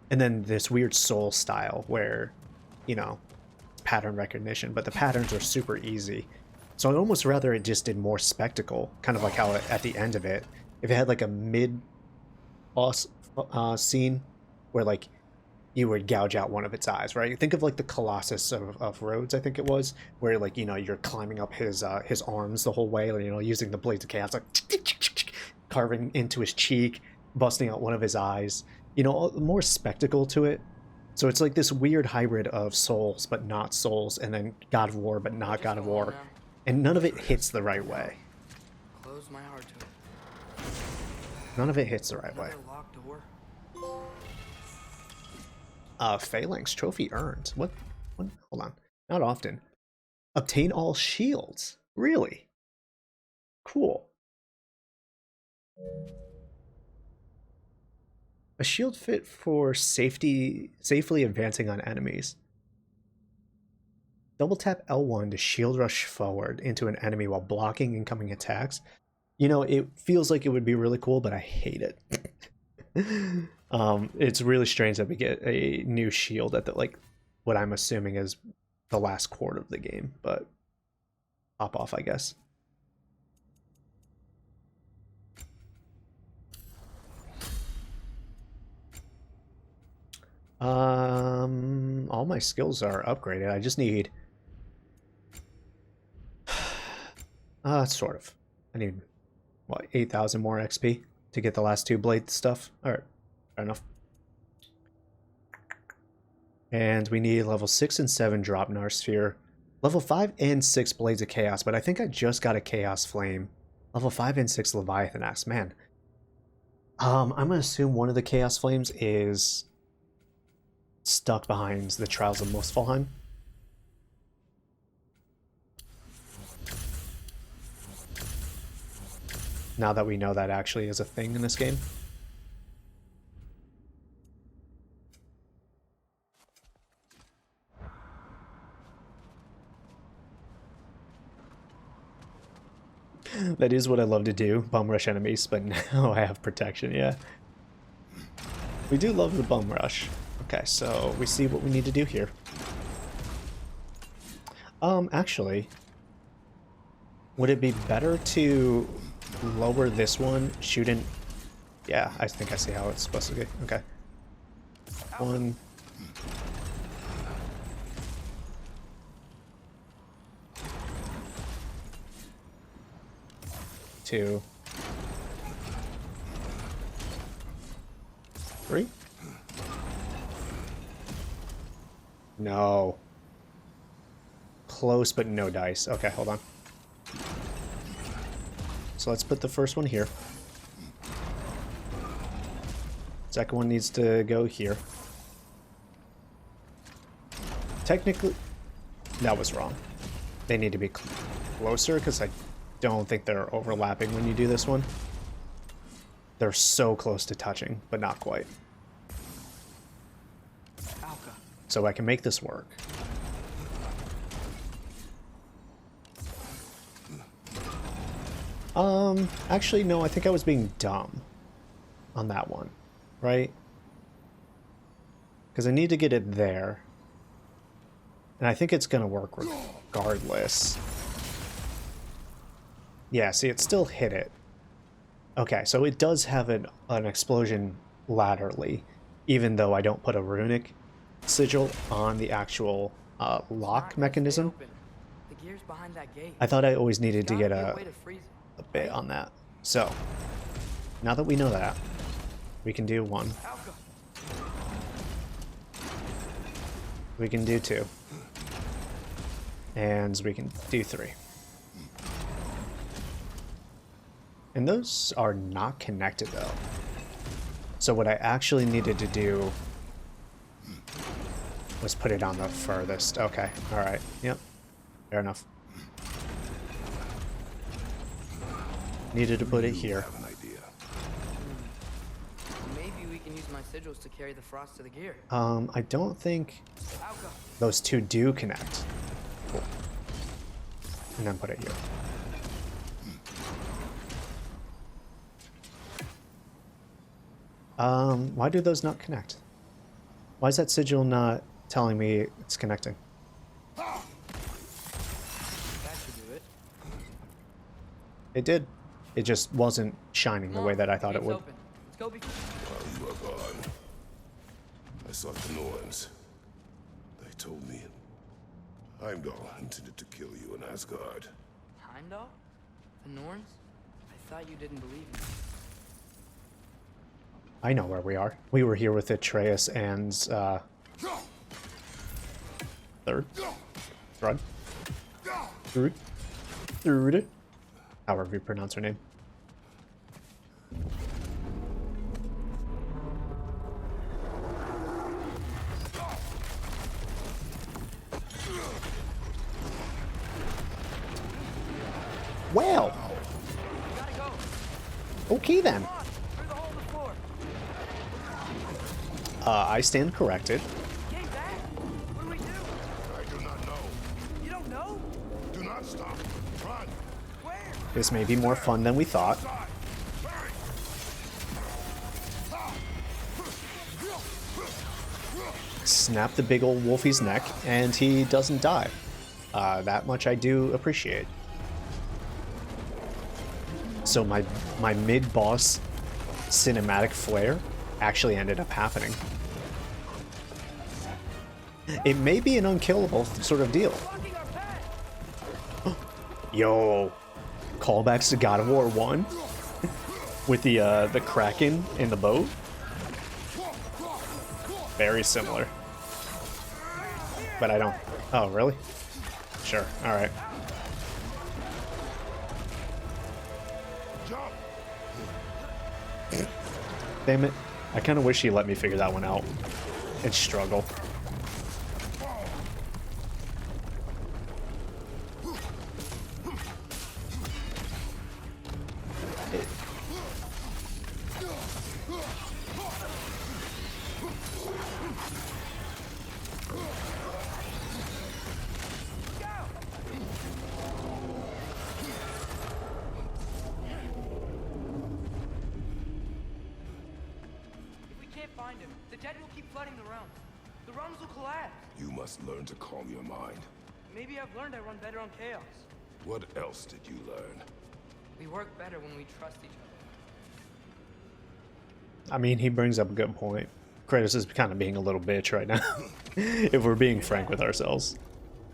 then this weird Soul style where, you know, pattern recognition, but the patterns are super easy. So I'd almost rather it just did more spectacle, kind of like how at the end of it, if it had like a mid-boss scene where like you would gouge out one of its eyes, right? Think of like the Colossus of Rhodes, I think it was, where like, you know, you're climbing up his arms the whole way, or, you know, using the blades of chaos, like carving into his cheek, busting out one of his eyes, you know, more spectacle to it. So it's like this weird hybrid of Souls but not Souls, and then God of War but not God of War, and none of it hits the right way. Close my heart to it. None of it hits the right way. Another locked door. Phalanx trophy earned. What? Hold on. Not often. Obtain all shields. Really? Cool. A shield fit for safely advancing on enemies. Double tap L1 to shield rush forward into an enemy while blocking incoming attacks. You know, it feels like it would be really cool, but I hate it. It's really strange that we get a new shield at the, like, what I'm assuming is the last quarter of the game, but pop off, I guess. All my skills are upgraded. I just need sort of. I need, what, 8,000 more XP to get the last two blade stuff. Alright, fair enough. And we need level 6 and 7 Dropnar Sphere. Level 5 and 6 Blades of Chaos, but I think I just got a Chaos Flame. Level 5 and 6 Leviathan Axe, man. I'm gonna assume one of the Chaos Flames is stuck behind the Trials of Muspelheim. Now that we know that actually is a thing in this game. That is what I love to do, bum rush enemies, but now I have protection, yeah. We do love the bum rush. Okay, so we see what we need to do here. Actually, would it be better to lower this one, shoot in... Yeah, I think I see how it's supposed to be. Okay. 1... 2... 3? No. Close, but no dice. Okay, hold on. So let's put the first one here. Second one needs to go here. Technically, that was wrong. They need to be closer because I don't think they're overlapping when you do this one. They're so close to touching, but not quite. So I can make this work. Actually, no, I think I was being dumb on that one, right? Because I need to get it there. And I think it's going to work regardless. Yeah, see, it still hit it. Okay, so it does have an explosion laterally, even though I don't put a runic sigil on the actual lock mechanism. The gear's behind that gate. I thought I always needed to get a way to freeze it. bit on that. So, now that we know that, we can do 1. We can do 2. And we can do 3. And those are not connected though. So what I actually needed to do was put it on the furthest. Okay, alright, yep, fair enough. Needed to put it here. Maybe we can use my sigils to carry the frost to the gear. I don't think those two do connect. Cool. And then put it here. Why do those not connect? Why is that sigil not telling me it's connecting? That should do it. It did. It just wasn't shining the way that I thought it would. Open. Let's go While you are gone, I sought the Norns. They told me Heimdall intended to kill you in Asgard. Heimdall? The Norns? I thought you didn't believe me. I know where we are. We were here with Atreus and Third? Third? However you pronounce her name. Well. Okay then. I stand corrected. Came back? What do we do? I do not know. You don't know? Do not stop. Run. Where? This may be more fun than we thought. Snap the big old wolfie's neck, and he doesn't die. That much I do appreciate. So my mid-boss cinematic flare actually ended up happening. It may be an unkillable sort of deal. Yo, callbacks to God of War 1 with the Kraken in the boat. Very similar. But I don't... Oh, really? Sure, alright. Damn it. I kind of wish he let me figure that one out and struggle. flooding the realms. The realms will collapse. You must learn to calm your mind. Maybe I've learned I run better on chaos. What else did you learn? We work better when we trust each other. I mean, he brings up a good point. Kratos is kind of being a little bitch right now, if we're being frank with ourselves.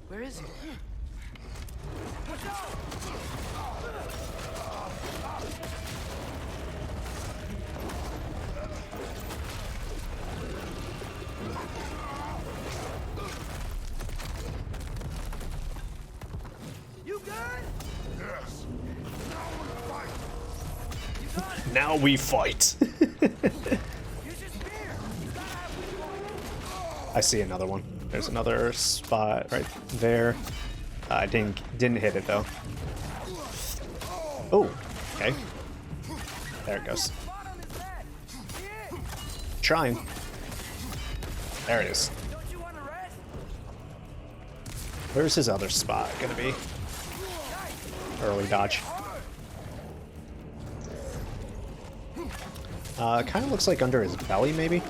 Where is he? You good? Yes. Now we fight. I see another one. There's another spot right there. I didn't hit it though. Oh, okay. There it goes. Trying. There it is. Where's his other spot gonna be? Early dodge. Kind of looks like under his belly, maybe.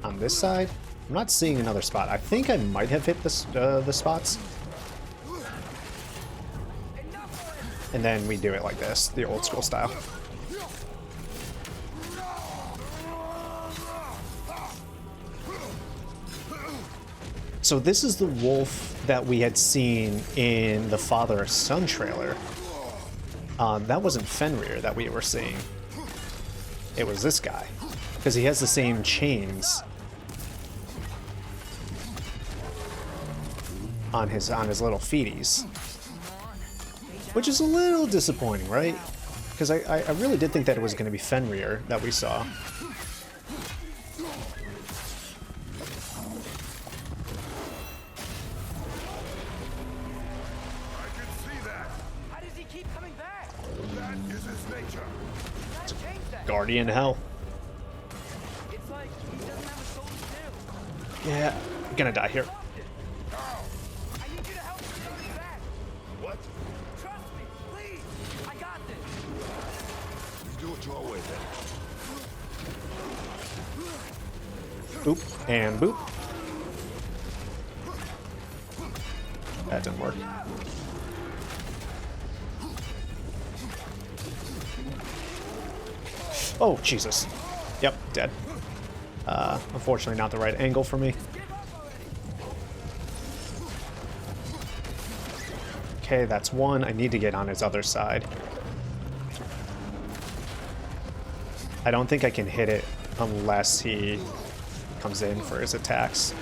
On this side, I'm not seeing another spot. I think I might have hit this, the spots. And then we do it like this, the old school style. So this is the wolf that we had seen in the father-son trailer. That wasn't Fenrir that we were seeing. It was this guy, because he has the same chains on his little feeties, which is a little disappointing, right? Because I really did think that it was going to be Fenrir that we saw. Guardian hell. It's like he doesn't have a soul to Yeah, gonna die here. I need you to help me get me back. What? Trust me, please. I got this. You do it your way then. Boop and boop. That didn't work. Oh, Jesus. Yep, dead. Unfortunately not the right angle for me. Okay, that's one. I need to get on his other side. I don't think I can hit it unless he comes in for his attacks.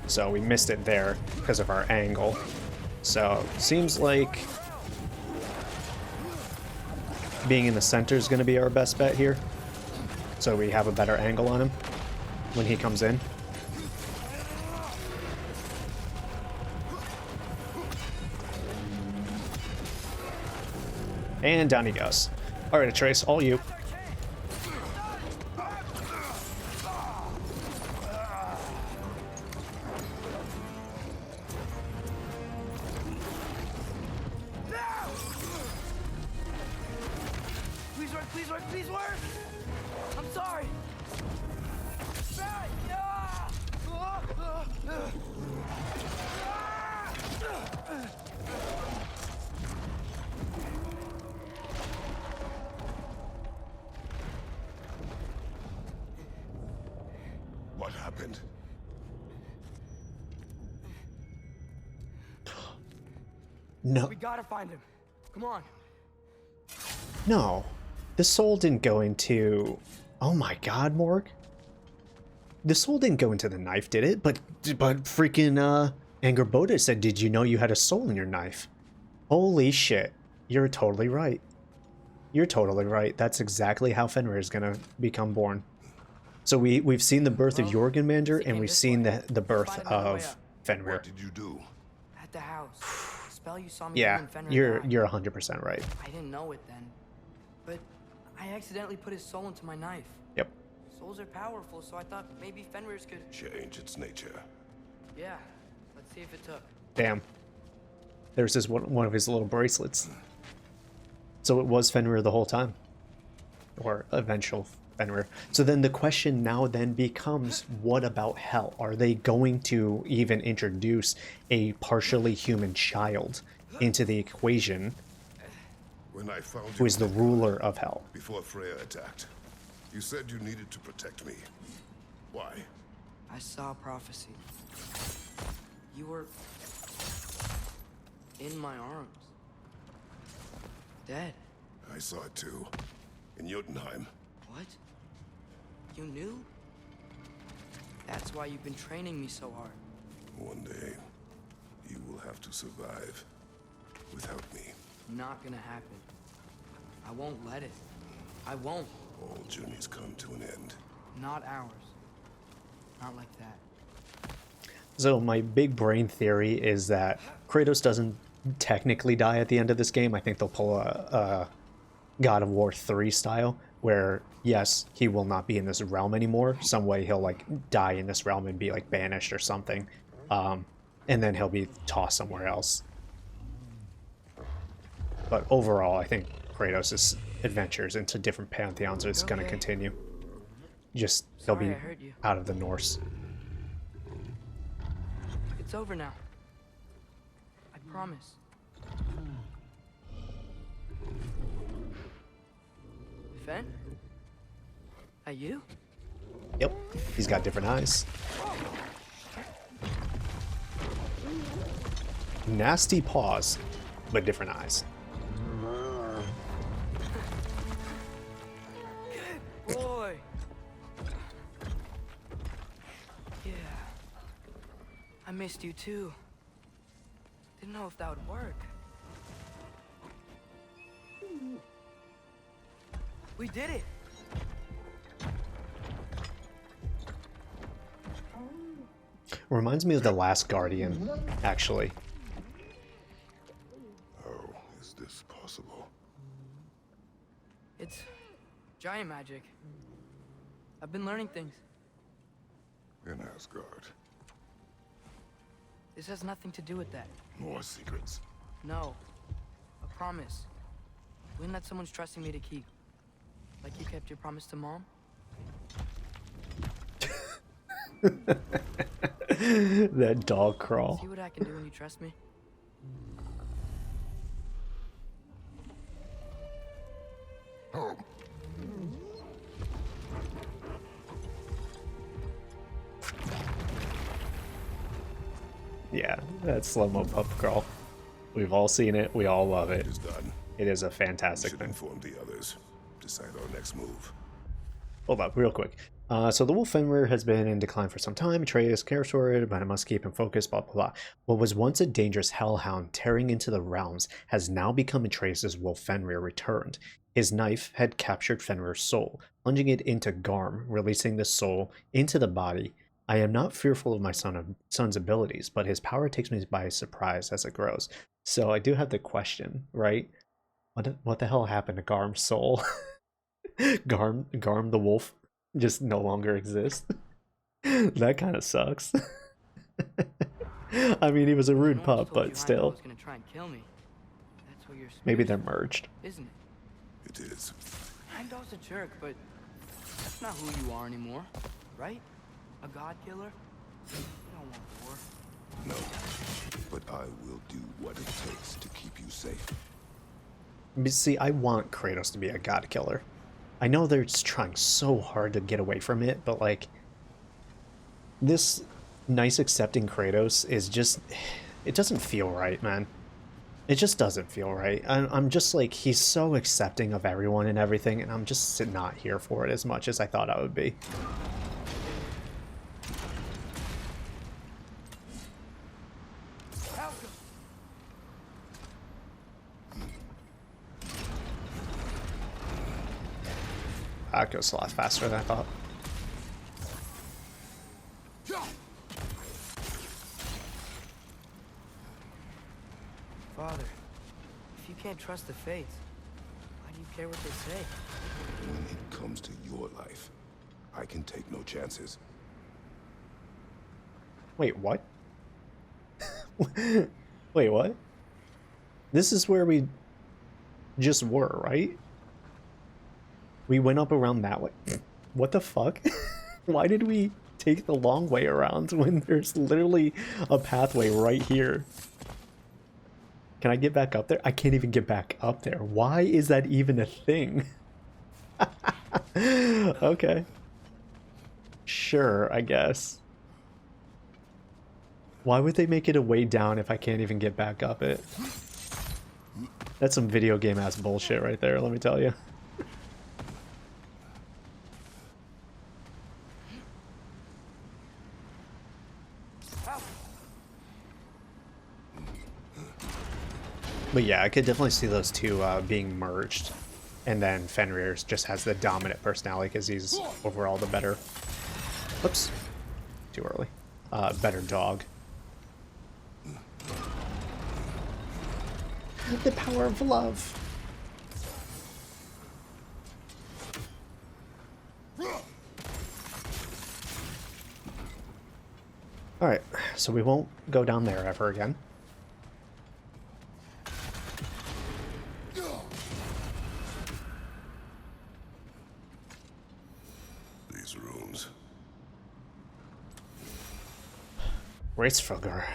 So we missed it there because of our angle. So, seems like being in the center is going to be our best bet here. So we have a better angle on him when he comes in. And down he goes. Alright, Atreus, all you. Please work, please work! I'm sorry! What happened? No. We gotta find him. Come on. No. The soul didn't go into... Oh my god, Morg. The soul didn't go into the knife, did it? But freaking, Angerboda said, did you know you had a soul in your knife? Holy shit. You're totally right. You're totally right. That's exactly how Fenrir is gonna become born. So we've seen the birth of Jorgenmander, and we've seen the birth of Fenrir. What did you do? At the house. The spell you saw me Yeah, do when Fenrir died. you're 100% right. I didn't know it then. But I accidentally put his soul into my knife. Yep. Souls are powerful, so I thought maybe Fenrir's could... Change its nature. Yeah. Let's see if it took. Damn. There's his one of his little bracelets. So it was Fenrir the whole time. Or eventual Fenrir. So then the question now then becomes, what about Hell? Are they going to even introduce a partially human child into the equation When I found who you is the in ruler of Hell? before Freya attacked, you said you needed to protect me. Why? I saw a prophecy. You were in my arms. Dead. I saw it too. In Jotunheim. What? You knew? That's why you've been training me so hard. One day, you will have to survive without me. Not gonna happen. I won't let it. I won't. All journeys come to an end. Not ours. Not like that. So my big brain theory is that Kratos doesn't technically die at the end of this game. I think they'll pull a God of War 3 style, where yes, he will not be in this realm anymore. Some way he'll like die in this realm and be like banished or something, and then he'll be tossed somewhere else. But overall, I think Kratos' adventures into different pantheons is going to continue. Just he'll Sorry be I hurt you. out of the Norse. It's over now. I promise. Fen? That you? Yep, he's got different eyes. Nasty paws, but different eyes. Boy. Yeah. I missed you too. Didn't know if that would work. We did it. Reminds me of the last Guardian, actually. How is this possible? It's giant magic. I've been learning things. In Asgard. This has nothing to do with that. More secrets. No. A promise. One that someone's trusting me to keep. Like you kept your promise to Mom? That dog crawl. See what I can do when you trust me? Oh, Yeah, that slow-mo pup crawl. We've all seen it. We all love it. it is done. It is a We fantastic should thing. inform the others. Decide our next move. Hold up, real quick. So the wolf Fenrir has been in decline for some time. Atreus cares for it, but I must keep him focused, blah, blah, blah. What was once a dangerous hellhound tearing into the realms has now become Atreus' wolf Fenrir returned. His knife had captured Fenrir's soul, plunging it into Garm, releasing the soul into the body. I am not fearful of my son's abilities, but his power takes me by surprise as it grows. So I do have the question, right? What the hell happened to Garm's soul? Garm the wolf just no longer exists. That kind of sucks. I mean, he was a rude pup, but still. Was gonna try and kill me. That's what you're Maybe they're merged. isn't it? It is. Heimdall's a jerk, but that's not who you are anymore, right? A god killer? You don't want war. No. But I will do what it takes to keep you safe. See, I want Kratos to be a god killer. I know they're just trying so hard to get away from it, but like, this nice accepting Kratos is just, it doesn't feel right, man. It just doesn't feel right. I'm just like, he's so accepting of everyone and everything, and I'm just not here for it as much as I thought I would be. That goes a lot faster than I thought. Father, if you can't trust the fates, why do you care what they say? When it comes to your life, I can take no chances. Wait, what? Wait, what? This is where we just were, right? We went up around that way. What the fuck? Why did we take the long way around when there's literally a pathway right here? Can I get back up there? I can't even get back up there. Why is that even a thing? Okay. Sure, I guess. Why would they make it a way down if I can't even get back up it? That's some video game ass bullshit right there, let me tell you. But yeah, I could definitely see those two being merged. And then Fenrir just has the dominant personality because he's overall the better... Oops. Too early. Better dog. The power of love. Alright, so we won't go down there ever again. These rooms. Hreisvelgr.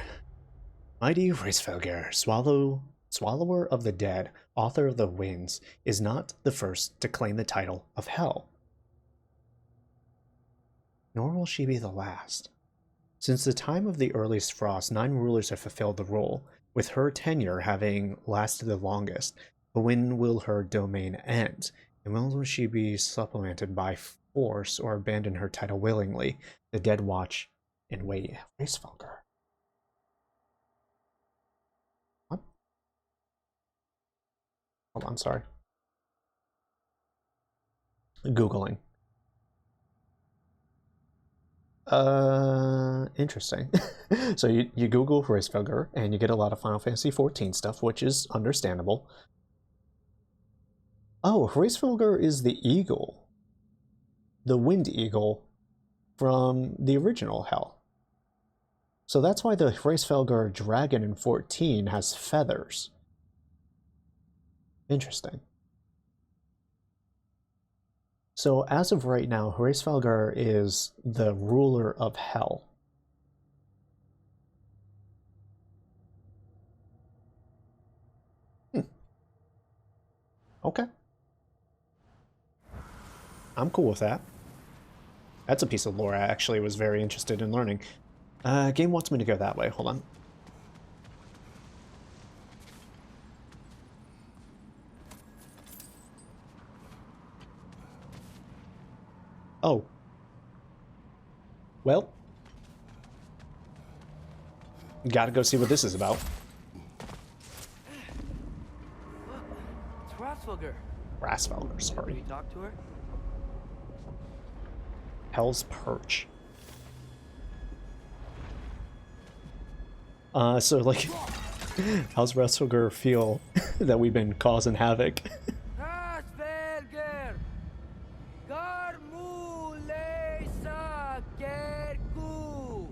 Mighty Hreisvelgr, Swallower of the Dead, author of the Winds, is not the first to claim the title of Hell. Nor will she be the last. Since the time of the earliest frost, 9 rulers have fulfilled the role, with her tenure having lasted the longest. But when will her domain end? And when will she be supplemented by force or abandon her title willingly? The dead watch and wait. Hreisvelgr. What? Hold on, sorry. Googling. Interesting. So you Google Hreisvelgr and you get a lot of Final Fantasy XIV stuff, which is understandable. Oh, Hreisvelgr is the eagle. The wind eagle from the original Hell. So that's why the Hreisvelgr dragon in 14 has feathers. Interesting. So as of right now, Hreisvelgr is the ruler of Hell. Okay. I'm cool with that. That's a piece of lore I actually was very interested in learning. Game wants me to go that way. Hold on. Oh. Well. Gotta go see what this is about. It's Hreisvelgr. Hreisvelgr, Can sorry. you talk to her? Hell's Perch. So like, how's Hreisvelgr feel that we've been causing havoc? Hreisvelgr. Garmu leisa kerku.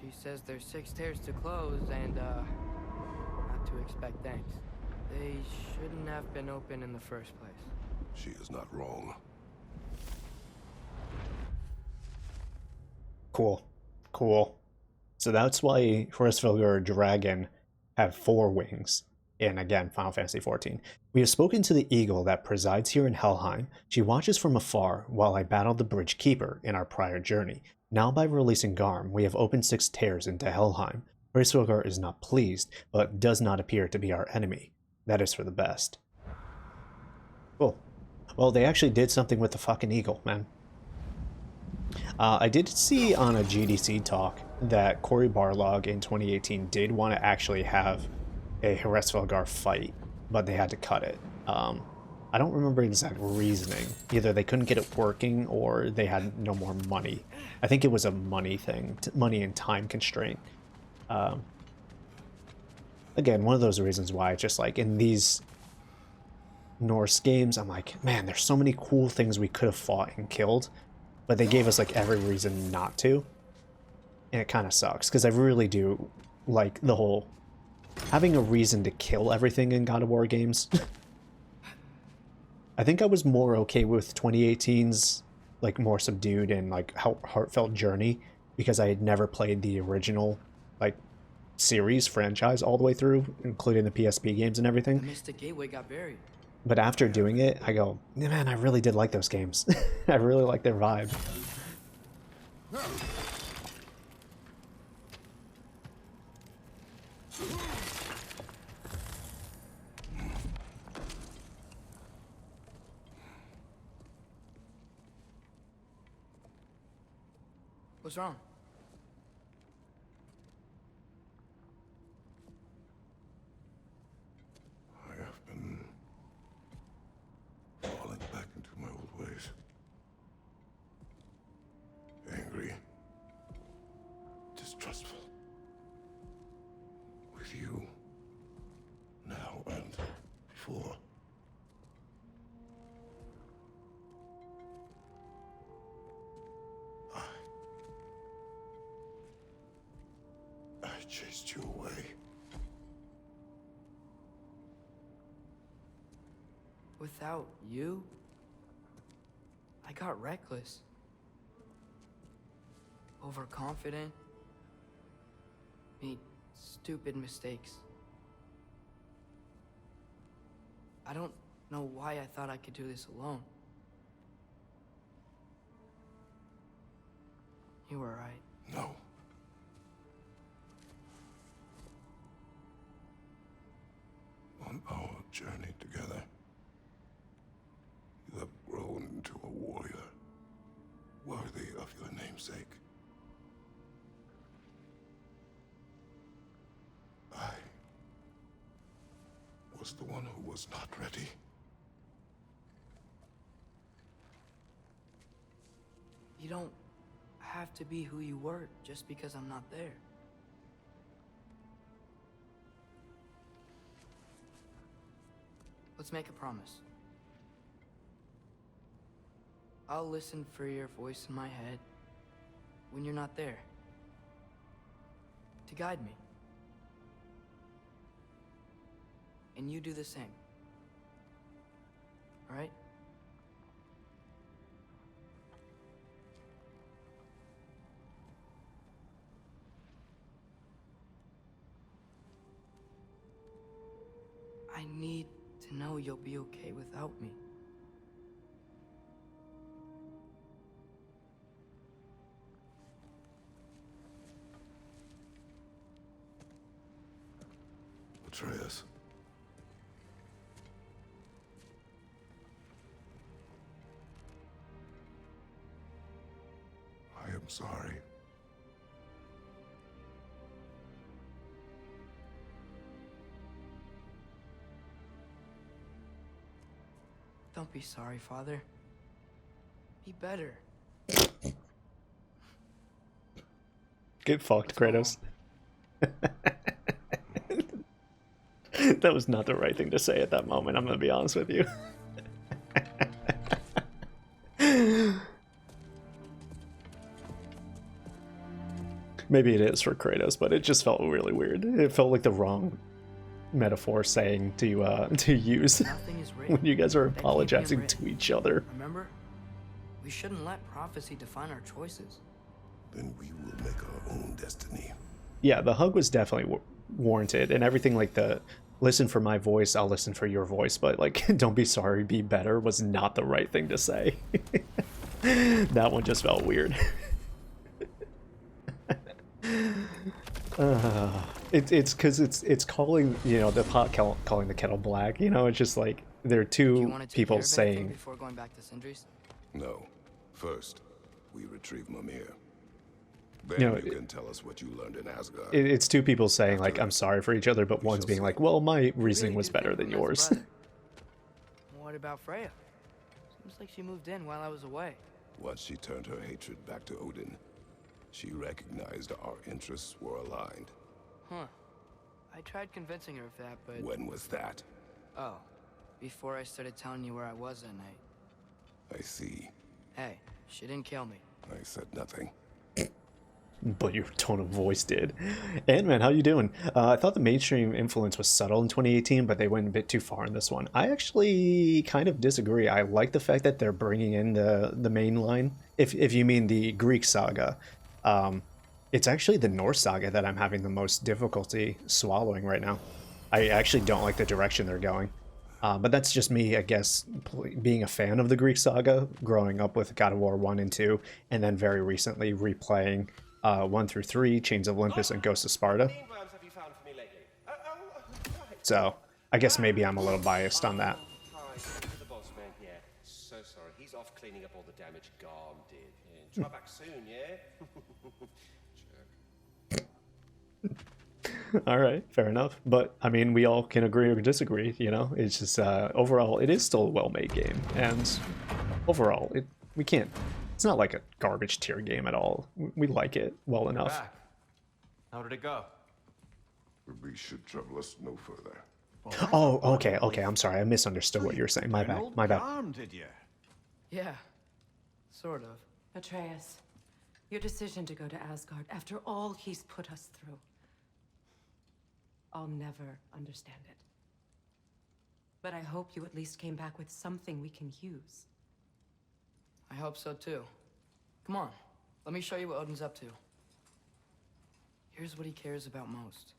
She says there's 6 tears to close and, not to expect thanks. They shouldn't have been open in the first place. She is not wrong. Cool. Cool. So that's why Hreisvelgr Dragon have 4 wings in, again, Final Fantasy XIV. We have spoken to the eagle that presides here in Helheim. She watches from afar while I battled the Bridge Keeper in our prior journey. Now by releasing Garm, we have opened 6 tears into Helheim. Hreisvelgr is not pleased, but does not appear to be our enemy. That is for the best. Cool. Well, they actually did something with the fucking eagle, man. I did see on a GDC talk that Cory Barlog in 2018 did want to actually have a Hreisvelgr fight, but they had to cut it. I don't remember exact reasoning. Either they couldn't get it working or they had no more money. I think it was a money thing, money and time constraint. Again, one of those reasons why it's just like in these Norse games, I'm like, man, there's so many cool things we could have fought and killed, but they gave us like every reason not to. And it kind of sucks, because I really do like the whole having a reason to kill everything in God of War games. I think I was more okay with 2018's like more subdued and like heartfelt journey, because I had never played the original like series franchise all the way through, including the PSP games and The everything. Mystic Gateway got buried. But after doing it, I go, man, I really did like those games. I really like their vibe. What's wrong? I have been falling back into my old ways. Angry, distrustful. With you, now and before. I chased you away. Without you, I got reckless. Overconfident. Made stupid mistakes. I don't know why I thought I could do this alone. You were right. No. On our journey together, you have grown into a warrior worthy of your namesake. I was the one who was not ready. You don't have to be who you were just because I'm not there. Let's make a promise. I'll listen for your voice in my head when you're not there, to guide me. And you do the same. All right? I need to know you'll be okay without me. Atreus. I am sorry. Don't be sorry, Father. Be better. Get fucked, Kratos. That was not the right thing to say at that moment, I'm gonna be honest with you. Maybe it is for Kratos, but it just felt really weird. It felt like the wrong metaphor saying to use Nothing is written. when you guys are That can't be apologizing unwritten. to each other. Remember? We shouldn't let prophecy define our choices. Then we will make our own destiny. Yeah, the hug was definitely warranted, and everything like the listen for my voice, I'll listen for your voice, but like don't be sorry, be better was not the right thing to say. That one just felt weird. It's because it's calling, you know, the pot calling the kettle black, you know. It's just like there are Do you two want to take people care of anything saying, before going back to Sindri's? No. First, we retrieve Mimir. Then You know, you can tell us what you learned in Asgard. it's two people saying like I'm sorry for each other, but one's being like, well, my reasoning Really was do better think than of him as a yours. brother. What about Freya? Seems like she moved in while I was away. Once she turned her hatred back to Odin, she recognized our interests were aligned. Huh. I tried convincing her of that, but... When was that? Oh. before I started telling you where I was that night. I see. Hey, she didn't kill me. I said nothing. But your tone of voice did. And man, how you doing? I thought the mainstream influence was subtle in 2018, but they went a bit too far in this one. I actually kind of disagree. I like the fact that they're bringing in the main line. If you mean the Greek saga, it's actually the Norse saga that I'm having the most difficulty swallowing right now. I actually don't like the direction they're going. But that's just me, I guess, being a fan of the Greek saga, growing up with God of War 1 and 2, and then very recently replaying 1 through 3, Chains of Olympus, and Ghost of Sparta. So, I guess maybe I'm a little biased on that. Hi, the boss man here. So sorry, he's off cleaning up all the damage Garm did. Yeah, try back soon, yeah? Alright, fair enough. But, I mean, we all can agree or disagree, you know? It's just, overall, it is still a well-made game. And overall, we can't... It's not like a garbage tier game at all. We like it well enough. Back. How did it go? We should trouble us no further. Oh, okay, I'm sorry. I misunderstood what you were saying. My bad, my bad. Did you? Yeah, sort of. Atreus, your decision to go to Asgard after all he's put us through. I'll never understand it. But I hope you at least came back with something we can use. I hope so too. Come on, let me show you what Odin's up to. Here's what he cares about most.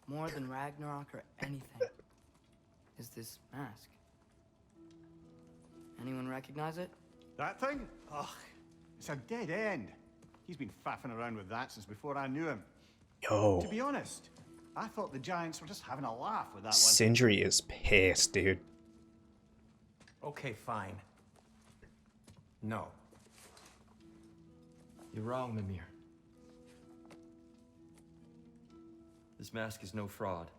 More than Ragnarok or anything. Is this mask. Anyone recognize it? That thing? Ugh, it's a dead end. He's been faffing around with that since before I knew him. Yo, To be honest, I thought the Giants were just having a laugh with that one. Sindri is pissed, dude. Okay, fine. No. You're wrong, Mimir. This mask is no fraud.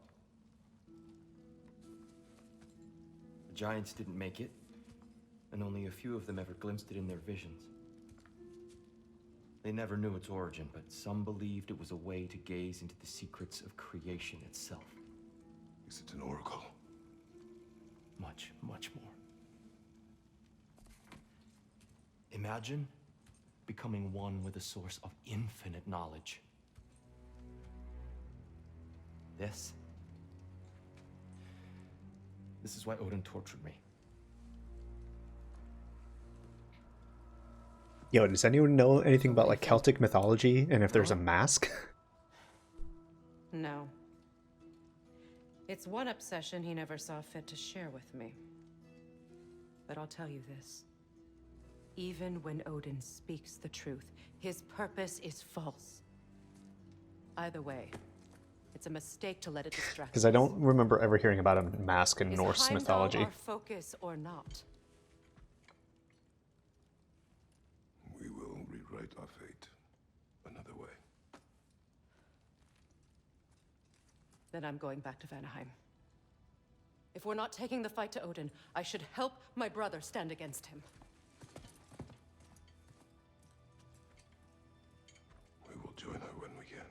The Giants didn't make it, and only a few of them ever glimpsed it in their visions. They never knew its origin, but some believed it was a way to gaze into the secrets of creation itself. Is it an oracle? Much, much more. Imagine becoming one with a source of infinite knowledge. This is why Odin tortured me. Yo, does anyone know anything about, like, Celtic mythology, and if there's a mask? No. It's one obsession he never saw fit to share with me. But I'll tell you this. Even when Odin speaks the truth, his purpose is false. Either way, it's a mistake to let it distract Because I don't remember ever hearing about a mask in Is Norse Heimdall mythology. our focus or not? We will rewrite our fate another way. Then I'm going back to Vanaheim. If we're not taking the fight to Odin, I should help my brother stand against him. We will join her when we can.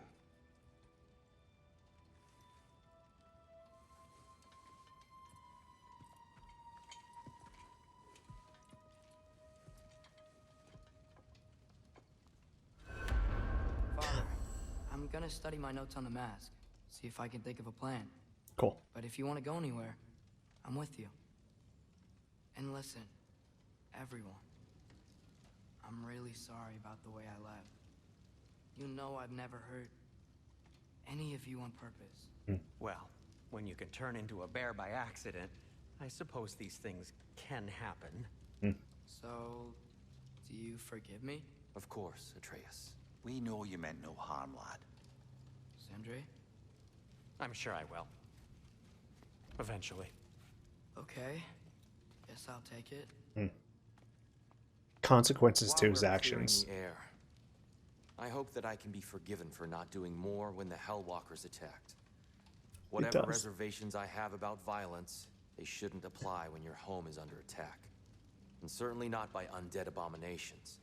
Father, I'm gonna study my notes on the mask. See if I can think of a plan. Cool. But if you want to go anywhere, I'm with you. And listen, everyone. I'm really sorry about the way I left. You know I've never hurt any of you on purpose. Well, when you can turn into a bear by accident, I suppose these things can happen. So, do you forgive me, Of course, Atreus. We know you meant no harm, lad. Sindri? I'm sure I will. Eventually. Okay. Guess I'll take it. Consequences to While his we're actions. clearing the air, I hope that I can be forgiven for not doing more when the Hellwalkers attacked. Whatever does. reservations I have about violence, they shouldn't apply when your home is under attack. And certainly not by undead abominations.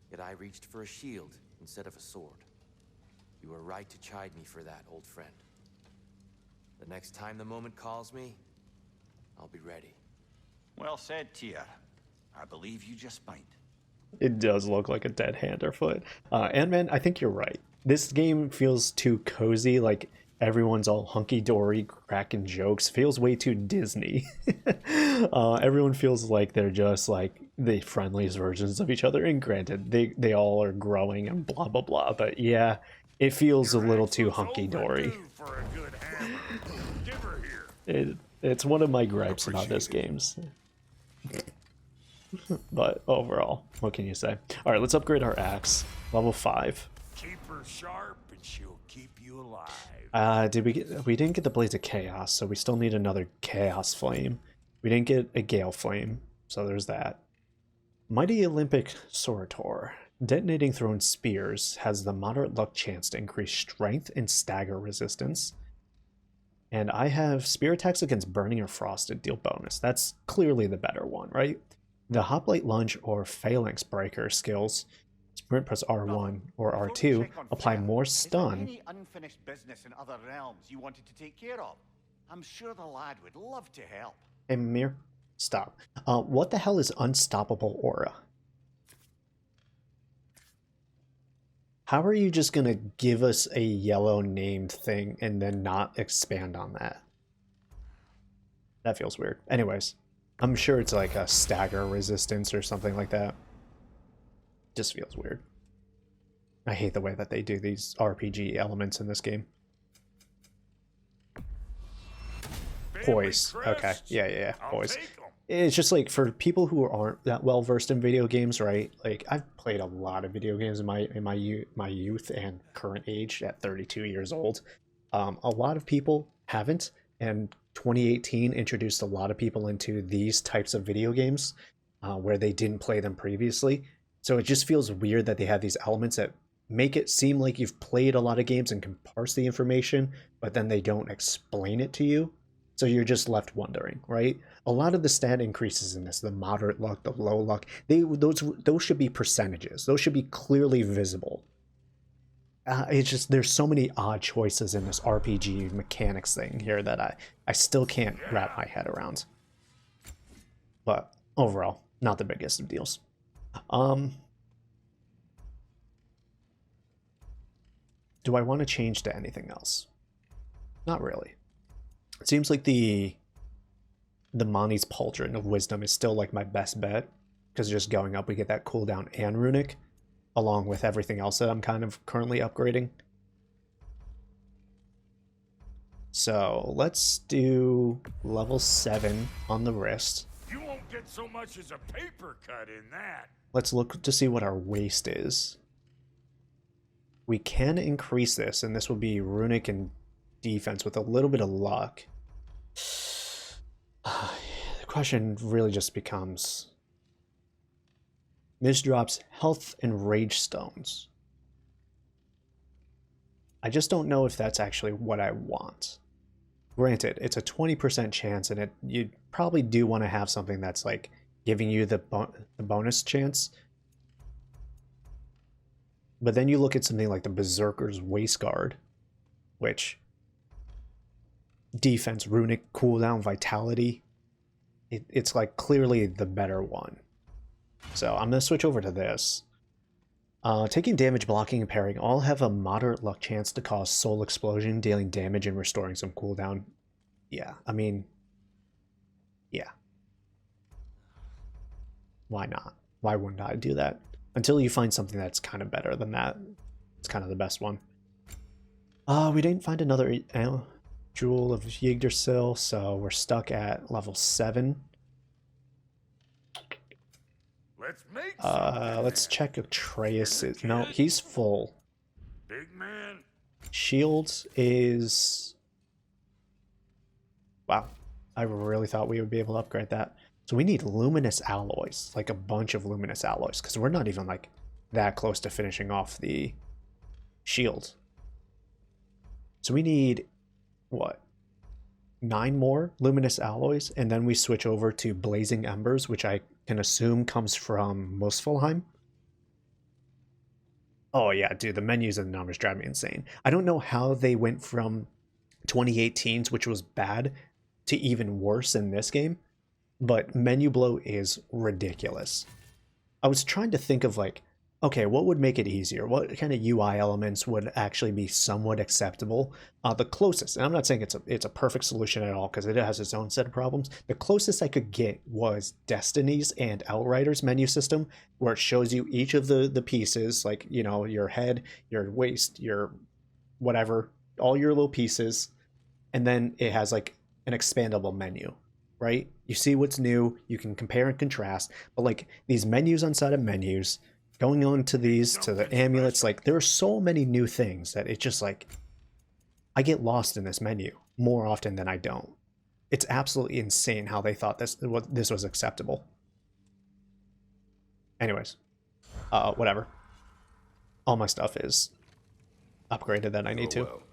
Yet I reached for a shield instead of a sword. You were right to chide me for that, old friend. The next time the moment calls me, I'll be ready. Well said, Tyr. I believe you just might. It does look like a dead hand or foot. Ant-Man, I think you're right. This game feels too cozy, like everyone's all hunky-dory, cracking jokes. Feels way too Disney. Everyone feels like they're just like the friendliest versions of each other. And granted, they all are growing and blah, blah, blah. But yeah, it feels a little too hunky-dory. It's one of my gripes about this games. But overall, what can you say? All right, let's upgrade our axe. Level 5. Keep her sharp and she'll keep you alive. We didn't get the Blades of Chaos, so we still need another Chaos Flame. We didn't get a Gale Flame, so there's that. Mighty Olympic Sorator. Detonating thrown spears has the moderate luck chance to increase strength and stagger resistance. And I have spear attacks against burning or frosted deal bonus. That's clearly the better one, right? The Hoplite Lunge or Phalanx Breaker skills, sprint press R1 or R2, apply more stun. Any unfinished business in other realms you wanted to take care of? I'm sure the lad would love to help. Hey, Mimir, stop. What the hell is Unstoppable Aura? How are you just gonna give us a yellow named thing and then not expand on that? That feels weird. Anyways, I'm sure it's like a stagger resistance or something like that. Just feels weird. I hate the way that they do these RPG elements in this game. Poise. Okay. Yeah. Poise. It's just like for people who aren't that well versed in video games, right? Like I've played a lot of video games in my youth and current age at 32 years old. A lot of people haven't, and 2018 introduced a lot of people into these types of video games where they didn't play them previously. So it just feels weird that they have these elements that make it seem like you've played a lot of games and can parse the information, but then they don't explain it to you. So you're just left wondering, right? A lot of the stat increases in this, the moderate luck, the low luck, those should be percentages. Those should be clearly visible. It's just, there's so many odd choices in this RPG mechanics thing here that I still can't wrap my head around. But overall, not the biggest of deals. Do I want to change to anything else? Not really. It seems like the Mani's Pauldron of Wisdom is still like my best bet, because just going up we get that cooldown and runic, along with everything else that I'm kind of currently upgrading. So let's do level 7 on the wrist. You won't get so much as a paper cut in that. Let's look to see what our waist is. We can increase this, and this will be runic and defense with a little bit of luck. The question really just becomes, this drops health and rage stones. I just don't know if that's actually what I want. Granted, it's a 20% chance, and you probably do want to have something that's like giving you the bonus chance. But then you look at something like the Berserker's Waist Guard, which defense, runic, cooldown, vitality, it's like clearly the better one. So I'm going to switch over to this. Taking damage, blocking, and parrying all have a moderate luck chance to cause soul explosion, dealing damage and restoring some cooldown. Yeah, I mean, yeah. Why not? Why wouldn't I do that? Until you find something that's kind of better than that. It's kind of the best one. We didn't find another Jewel of Yggdrasil, so we're stuck at level 7. Let's check Atreus. No, he's full. Big man. Shield is... Wow. I really thought we would be able to upgrade that. So we need luminous alloys, like a bunch of luminous alloys, because we're not even like that close to finishing off the shield. So we need, what, 9 more luminous alloys, and then we switch over to blazing embers, which I can assume comes from Muspelheim. Oh yeah, dude, the menus and the numbers drive me insane. I don't know how they went from 2018's, which was bad, to even worse in this game, but menu bloat is ridiculous. I was trying to think of like, okay, what would make it easier? What kind of UI elements would actually be somewhat acceptable? The closest, and I'm not saying it's a perfect solution at all because it has its own set of problems. The closest I could get was Destiny's and Outriders menu system, where it shows you each of the pieces, like, you know, your head, your waist, your whatever, all your little pieces, and then it has like an expandable menu, right? You see what's new, you can compare and contrast, but like these menus on side of menus, going on to these, to the amulets, like there are so many new things that it's just like, I get lost in this menu more often than I don't. It's absolutely insane how they thought this was acceptable. Anyways, whatever. All my stuff is upgraded that I need to. Well.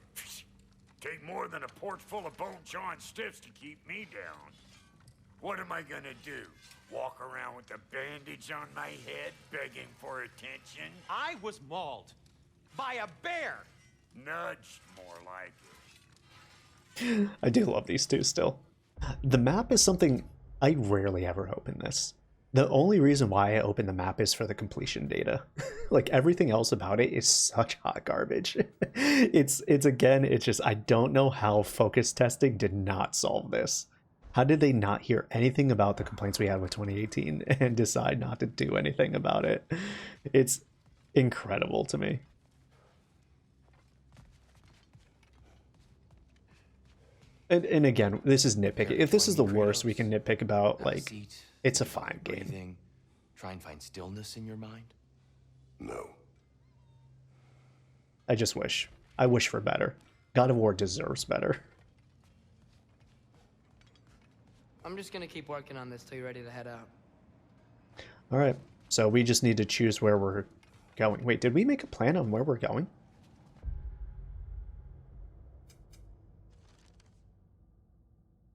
Take more than a port full of bone-chawing stiffs to keep me down. What am I gonna do? Walk around with a bandage on my head, begging for attention? I was mauled by a bear. Nudged, more like it. I do love these two still. The map is something I rarely ever open this. The only reason why I open the map is for the completion data. Like everything else about it is such hot garbage. It's just, I don't know how focus testing did not solve this. How did they not hear anything about the complaints we had with 2018 and decide not to do anything about it? It's incredible to me. And again, this is nitpicking. If this is the worst we can nitpick about, like, it's a fine game. Try and find stillness in your mind. No. I just wish. I wish for better. God of War deserves better. I'm just gonna keep working on this till you're ready to head out. All right. So we just need to choose where we're going. Wait, did we make a plan on where we're going?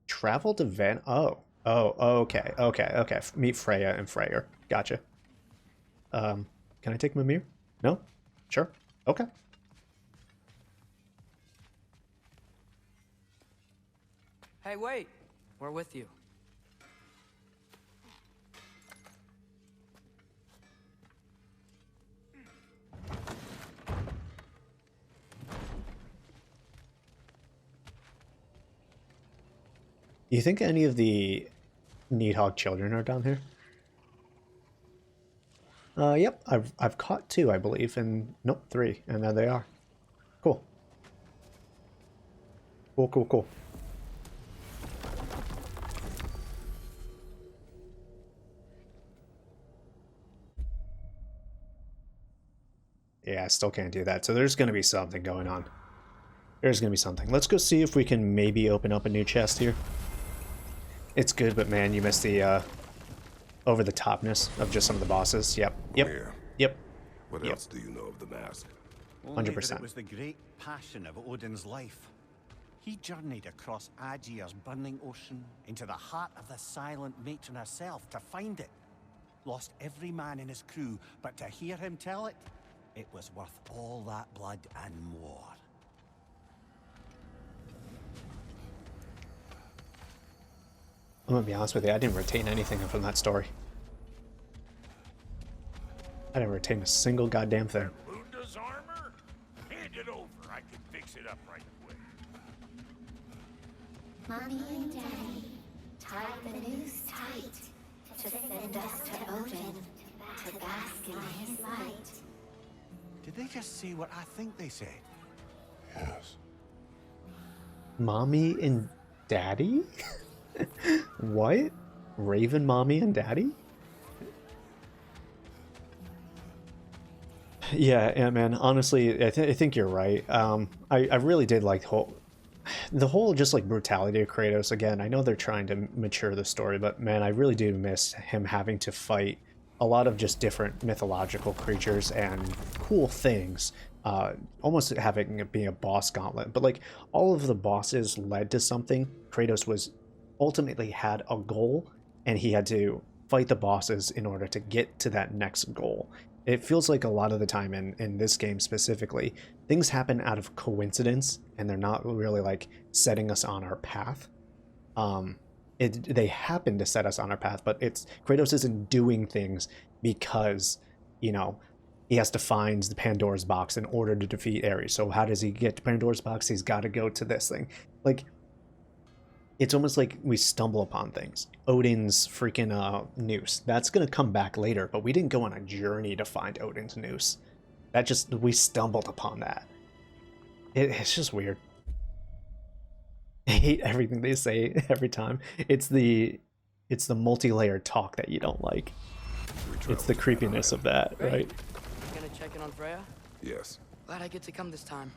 Travel to Van... Oh, okay. Meet Freya and Freyr. Gotcha. Can I take Mimir? No? Sure. Okay. Hey, wait! We're with you. You think any of the Needhog children are down here? Yep, I've caught 2, I believe, and nope, 3, and there they are. Cool. Cool. Yeah, I still can't do that, so there's going to be something going on. There's going to be something. Let's go see if we can maybe open up a new chest here. It's good, but man, you missed the over-the-topness of just some of the bosses. Yep. What else do you know of the mask? 100%. It was the great passion of Odin's life. He journeyed across Aegir's burning ocean into the heart of the silent matron herself to find it. Lost every man in his crew, but to hear him tell it, it was worth all that blood and more. I'm gonna be honest with you, I didn't retain anything from that story. I didn't retain a single goddamn thing. Lunda's armor? Hand it over. I can fix it up right away. Mommy and Daddy tied the noose tight to send us to Odin to bask in his light. Did they just say what I think they said? Yes. Mommy and Daddy? What? Raven, Mommy, and Daddy? Yeah, man. Honestly, I think you're right. I really did like the whole just like brutality of Kratos. Again, I know they're trying to mature the story, but man, I really do miss him having to fight a lot of just different mythological creatures and cool things. Almost having it being a boss gauntlet, but like all of the bosses led to something. Kratos was ultimately had a goal, and he had to fight the bosses in order to get to that next goal. It feels like a lot of the time in this game specifically, things happen out of coincidence, and they're not really like setting us on our path. They happen to set us on our path, but it's Kratos isn't doing things because, you know, he has to find the Pandora's box in order to defeat Ares. So how does he get to Pandora's box? He's got to go to this thing. Like, it's almost like we stumble upon things. Odin's freaking noose. That's going to come back later, but we didn't go on a journey to find Odin's noose. We stumbled upon that. It's just weird. I hate everything they say every time. It's the multi-layered talk that you don't like. It's the creepiness of that, right? You gonna check in on Freya? Yes. Glad I get to come this time.